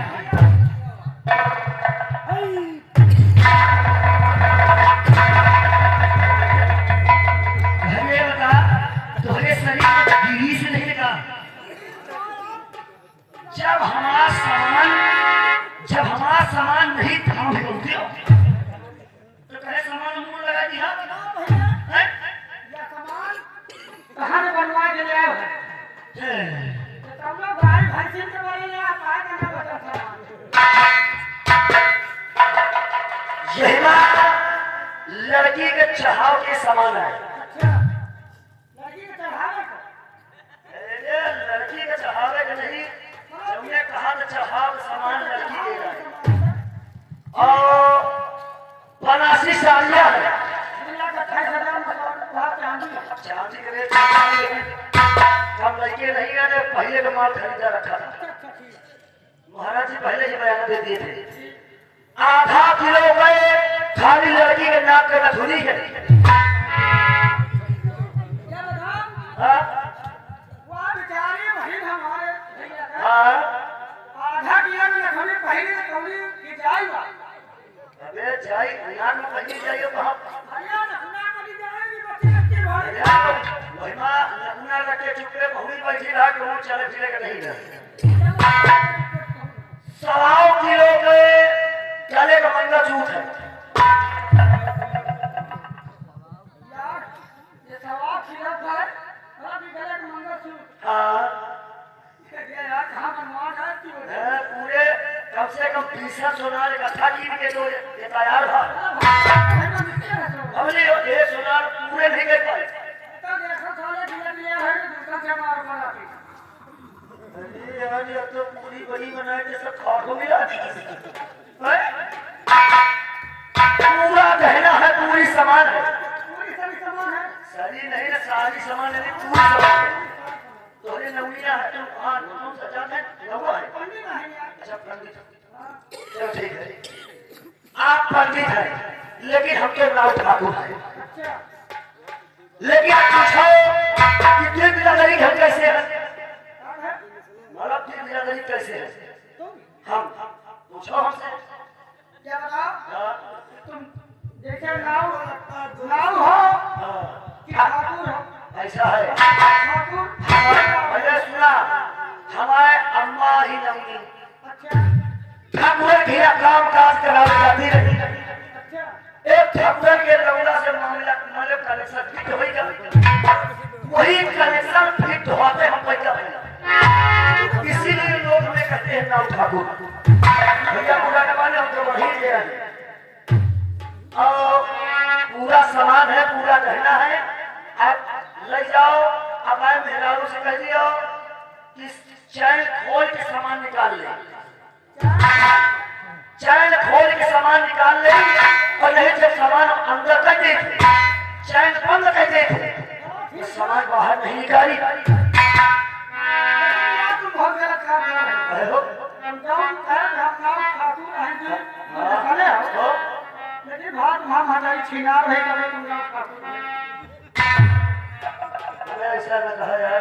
पहले बता तुम्हारे शरीर में गिरी से नहीं लगा। जब हमारा सामान नहीं था हम बोलते हो तो कहे सामान मुंह लगा दिया हैं? या सामान कहाँ से बनवा के ले आए? तुम लोग भाई भैंसी के बारे में आप आए करना बता सामान। यही ना लड़की के चढ़ाव के समान है। अच्छा लड़की के चढ़ावे को। अरे लड़की के चढ़ावे का नहीं, तुमने कहा था चढ़ाव का समान लड़की दे रहा है। और 85 सालिया है। दुनिया का 28,000 मतलब बहुत चांदी है। चांदी के रेट हम लड़के नहीं गए, पहले का माल खरीदा रखा था। अच्छा ठीक है। महाराज जी पहले ही बयान दे दिए थे, आधा किलो गए खाली लड़की के नाक का नथुनी है। क्या बताओ हाँ? वो बेचारे बहन हमारे भैया का हाँ? आधा किलो में हमें पहले कौड़ी की जाएगा। अबे जाई नाक में पहली जाइए कहाँ? भैया नखुना कभी जाएगी बच्चे बच्चे भाई। महिमा नगुना रखे चुपे भूमि बैठी रहा कि वो चले फिरे का नहीं रहा। 100 किलो के गले का मंगलसूत्र है। यार ये 1.25 किलो का है। अभी गले का मंगलसूत्र। हाँ? ये यार कहाँ बनवा है तू? पूरे कम से कम 20 सोनार इकट्ठा कीन के तो ये तैयार था। हमने ये सोनार पूरे नहीं कर पाए। अरे यार ये तो पूरी बड़ी बनाए जैसे खाट हो गया। पूरा गहना है, पूरी सामान है। सारी नहीं ना, सारी सामान नहीं, पूरी सामान है। तोरे नौनिया है तुम हाँ तुम सजा है नौवा है। अच्छा पंडित, चलो ठीक है आप पंडित हैं लेकिन हम तो राव ठाकुर हैं। लेकिन आप पूछो कि दिल बिरादरी हम कैसे हैं? मतलब दिल बिरादरी कैसे है? हम पूछो हमसे। क्या बताओ हाँ? तुम देखे नाव हो कि ठाकुर हो? ऐसा है ठाकुर मैंने सुना हमारे अम्मा ही नौनी अच्छा ठाकुर की काम काज कराने जाती रही। अच्छा एक ठाकुर के लौला से मामला मतलब कनेक्शन फिट हो गया, वही कनेक्शन फिट होते हम पैदा भैया। इसीलिए लोग हमें कहते हैं नाव ठाकुर। भैया पूरा करवाने हम तो वही दे रहे हैं और पूरा सामान है, पूरा गहना है। आप ले जाओ, अब आए मेहरारू से कह दियो कि चैन खोल के सामान निकाल ले। चैन खोल के सामान निकाल ले और नहीं जब सामान अंदर कर दे चैन बंद कर दे तो सामान बाहर नहीं निकाली। तुम बहुत गलत काम कर रहे हो। हम नाव ठाकुर हैं जी, भले हो लेकिन बहुत हमारी छिनार है कभी तुम नाव ठाकुर हैं। ऐसा न कहा यार।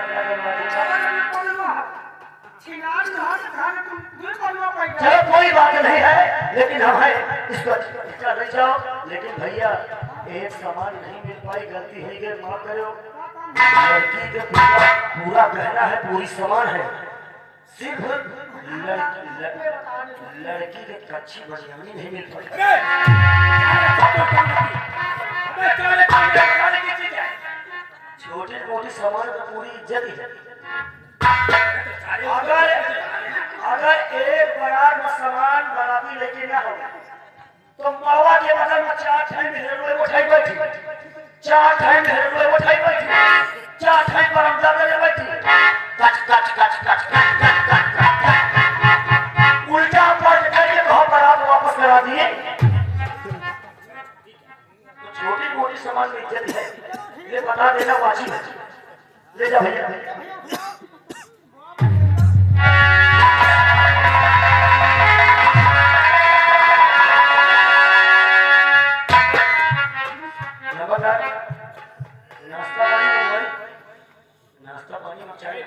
छिनार धान धान तुम दूर करना पड़ेगा चलो कोई बात नहीं है, लेकिन हम है इसको अच्छा नहीं जाओ। लेकिन भैया एक सामान नहीं मिल पाई, गलती है ये माफ करो। लड़की के पूरा गहना है, पूरी सामान है, सिर्फ लड़की के कच्ची बनियानी नहीं मिल पाई। छोटी मोटी सामान तो पूरी इज्जत ही है। अगर एक बड़ा सामान बराबरी लेके ना हो तो मड़वा के बगल में 4 टाइम हेरोए उठाई बैठी, 4 टाइम हेरोए उठाई बैठी, 4 टाइम बरामदा में बैठी, कच कच कच कच कच कच कच उल्टा पलट करके वहां बारात वापस करा दिए। तो छोटी मोटी सामान में इज्जत है, ये बता देना वाजिब है। ले जा भैया। नाश्ता पानी में चाय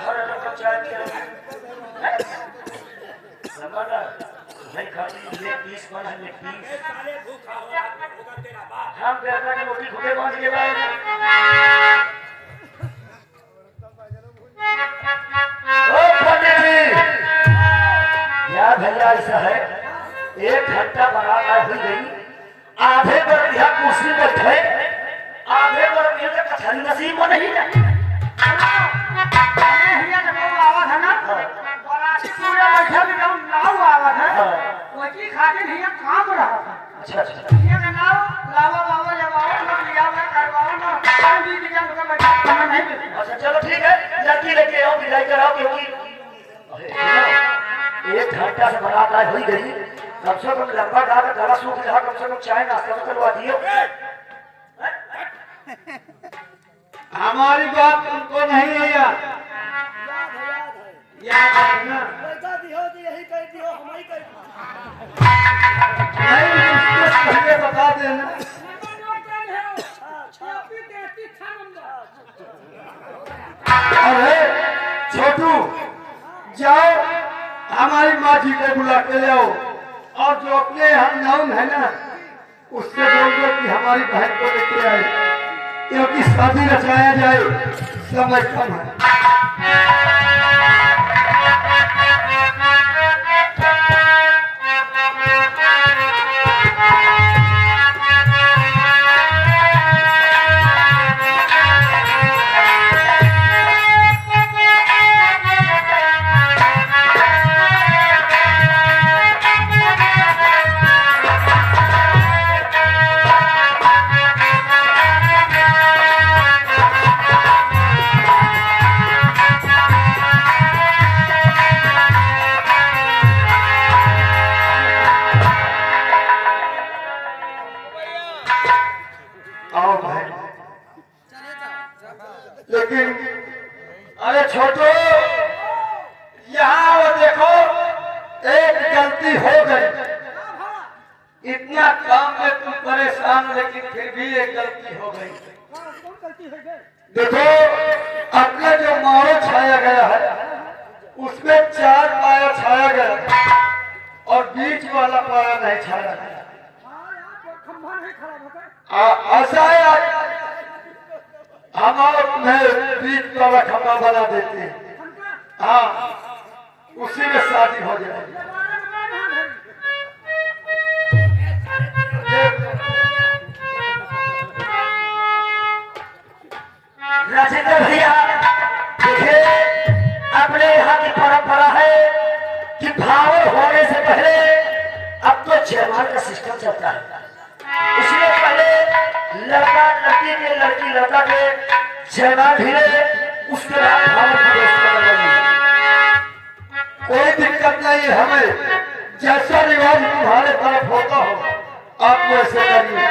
हर अलग का चाय नहीं खाती, लेग पीस बना है, लेग पीस हम बेटा की रोटी भूखे बांध के लाए। ओ पंडित जी, यार भैया ऐसा है, 1 घंटा बारात हुई गई, आधे पर यहाँ कुर्सी बैठे, आधे पर ये कथन नसीब में नहीं है। भैया जब वो आवाज है ना बराती पूरा बैठा भी जब नाव आवाज है वही खाते भैया काम रहा था। अच्छा अच्छा ये का नाव लावा लावा जवाब ना लिया ना करवाओ ना हम भी दिया तो बैठा समय नहीं मिलती। अच्छा चलो ठीक है, लड़की लेके आओ, विदाई कराओ, क्योंकि 1 घंटा से बारात आज हुई गई, कम से कम लंबा गा का गला सूख रहा, कम से कम चाय नाश्ता तो करवा दियो। हमारी बात तुमको नहीं है यार, याद है ना? नहीं, उसको पहले बता देना। अरे छोटू, जाओ हमारी माँ जी को बुला के ले आओ, और जो अपने यहाँ नाम है ना उससे बोल दो कि हमारी बहन को लेके आए, क्योंकि शादी रचाया जाए, समय कम है। लेकिन अरे छोटो, यहाँ वो देखो, एक गलती हो गई। इतना काम में तुम परेशान, लेकिन फिर भी एक गलती हो गई। देखो, अपने जो मारो छाया गया है उसमें 4 पाया छाया गया और बीच वाला पाया नहीं छाया गया। ऐसा है, हम तुम्हें बीच वाला खंभा बना देते हैं, हाँ, उसी में शादी हो जाएगी। राजेंद्र भैया देखिए, अपने यहाँ की परंपरा है कि भावर होने से पहले अब तो जयमाल का सिस्टम चलता है, इसलिए पहले लड़का लड़की के, लड़की लड़का के जयमाल भिड़े, उसके बाद भावर की व्यवस्था करवाइए। कोई दिक्कत नहीं है हमें, जैसा रिवाज तुम्हारे तरफ होता हो आप वैसे करिए।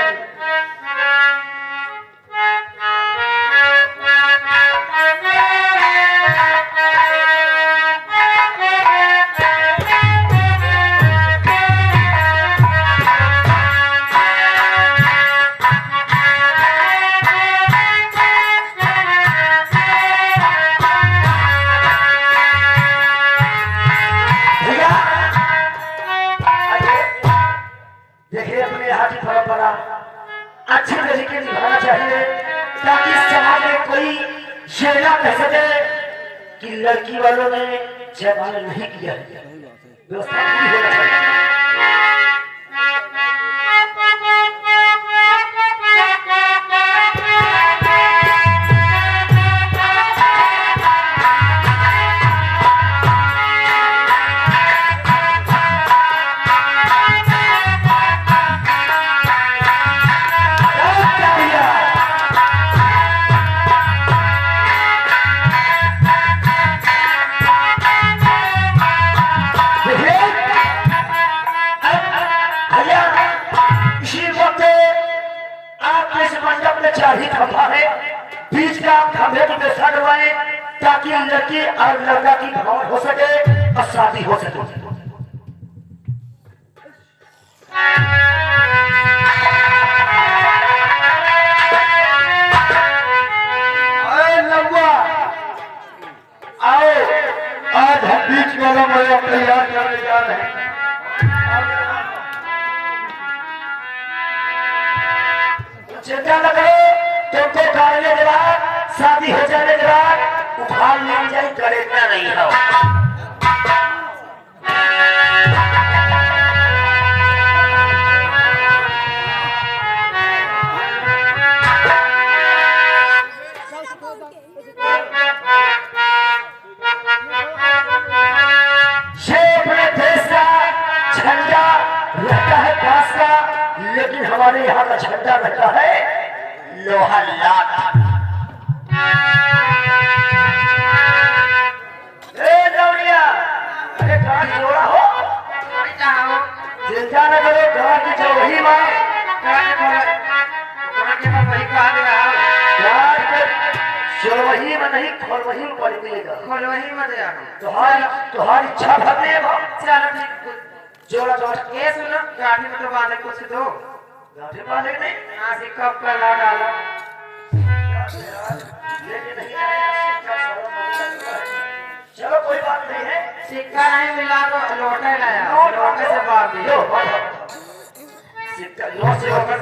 कि लड़की वालों ने जयमाला नहीं किया है, व्यवस्था पूरी होना चाहिए। चाही खंभा है, बीच का खंभे की व्यवस्था करवाए ताकि लड़की और लड़का की भगवान हो सके और शादी हो सके। आओ, आज हम बीच वाला मेला तैयार करने जा रहे हैं। चिंता न करो, तुमको करने के बाद शादी हो जाने के बाद उखाड़ ले जाए, करेगा नहीं हो। झंडा रहता है पास का, लेकिन हमारे यहाँ का झंडा रहता है लोहा लात। अरे गाड़ी जोड़ा हो, चिंता न करो, गाड़ी जो वही माँ वही में नहीं खोल वही में पड़ देगा, खोल वही में दे तुम्हारी इच्छा भरने जोड़ा जोड़ा ये सुनो, गाड़ी में तो बांधे कुछ दो, गाड़ी बांधे नहीं, यहाँ से कब का ला डाला, लेकिन नहीं चलो कोई बात नहीं है, सिक्का नहीं मिला तो लोटे लाया, लोटे से बांध दियो, सिक्का लोटे से होकर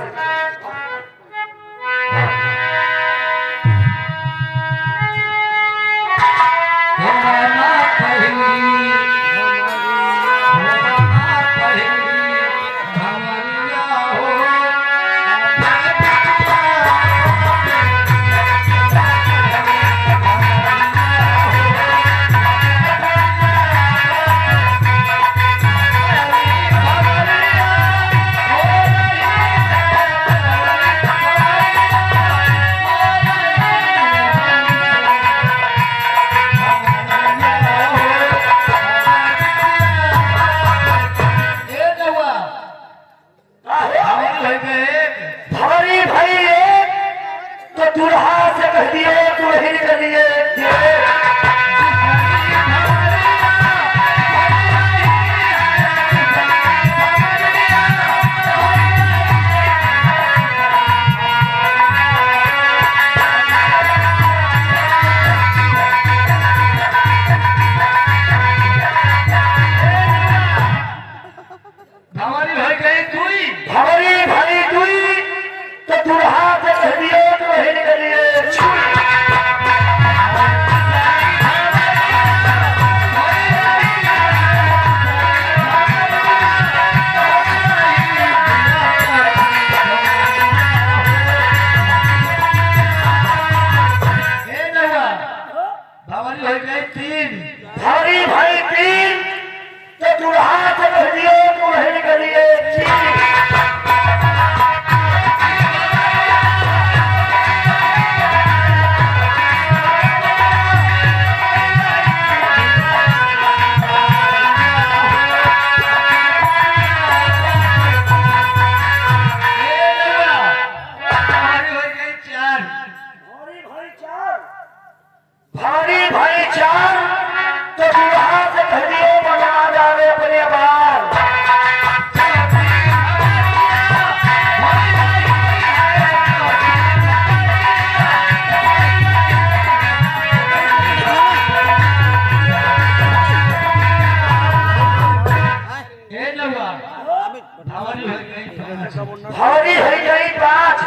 भारी है गई पाँच,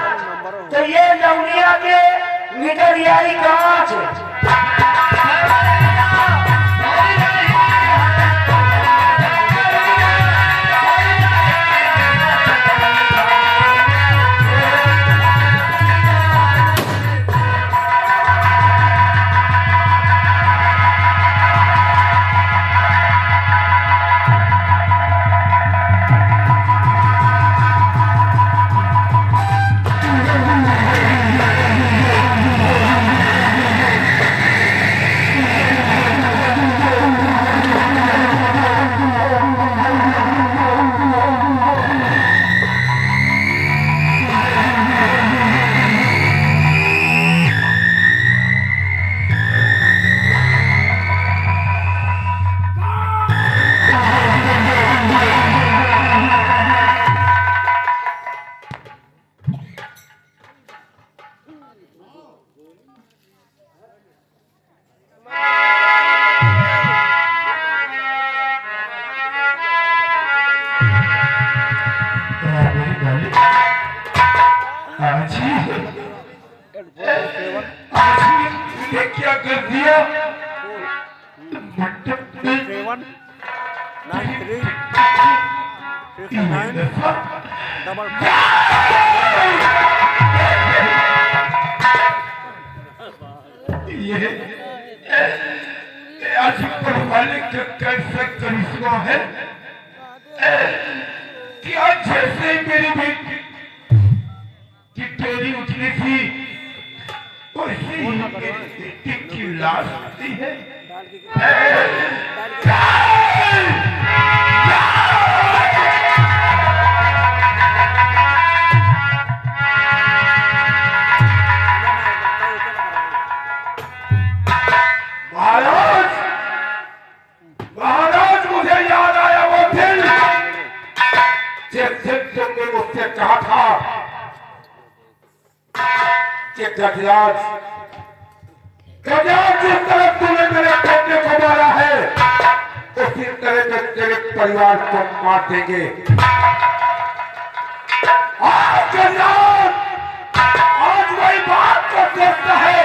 तो ये लौनिया के निकल आई कांच। ये आज वाले का कैसा करिश्मा है कि आज जैसे मेरी बेटी की टोली उठनी थी वैसे ही मेरी बेटी की लाश आती है। महाराज मुझे याद आया वो दिन जिस दिन तुमने मुझसे कहा था कि गजराज जिस तरह तूने मेरे बेटे को मारा है उसी तरह से तेरे परिवार को मार देंगे। गजराज आज वही बात को सोचता है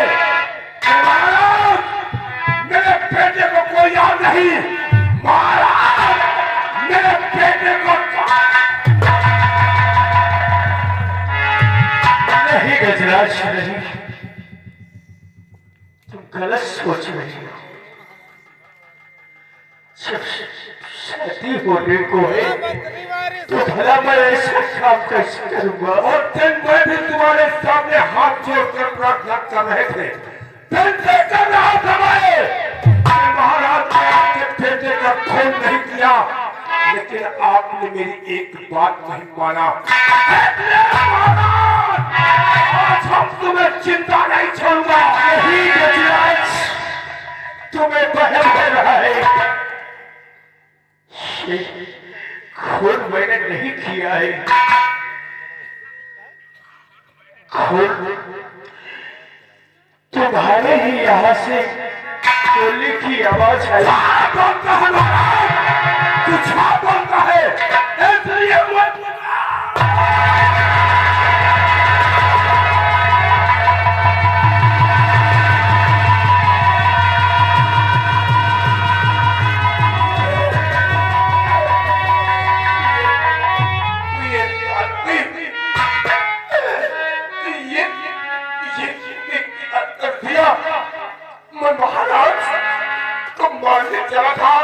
कि महाराज मेरे बेटे को कोई याद नहीं, महाराज मेरे बेटे को नहीं गजराज नहीं, तुम गलत सोच रही हो। जब शादी होने को है तो भला मैं ऐसा काम कैसे करूंगा। और दिन मैं भी तुम्हारे सामने हाथ जोड़कर प्रार्थना कर रहे थे, दिन से कर रहा था महाराज ने आपके बेटे का खून नहीं किया, लेकिन आपने मेरी एक बात नहीं माना। आज हम तुम्हें चिंता नहीं छोड़ूंगा। यही गजराज तुम्हें बहम हो रहा है। ये खून मैंने नहीं किया है, खून तुम्हारे ही यहाँ से गोली की आवाज आई। बोलता है कुछ बोलता है इसलिए महाराज को मारने चला था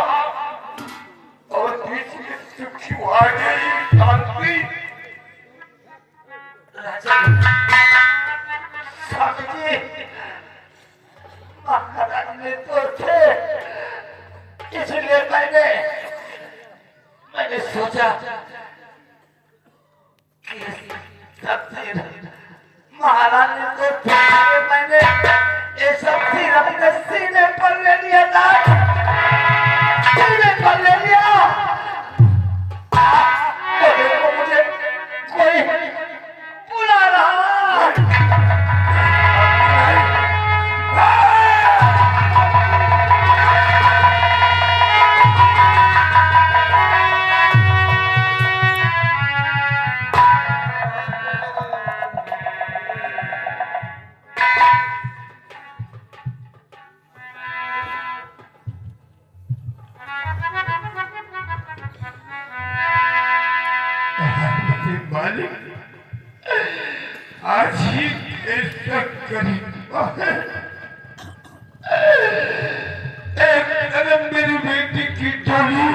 और बीच में सुखी आ गई शांति। महाराज ने तो थे, इसलिए मैंने सोचा कि महाराज ने तो थे, मैंने ये सब अपने सीने पर ले लिया था, सीने पर ले लिया। तो देखो मुझे कोई बुला रहा है। आज ही ऐसा करीबा है, एक कदम मेरी बेटी की टोली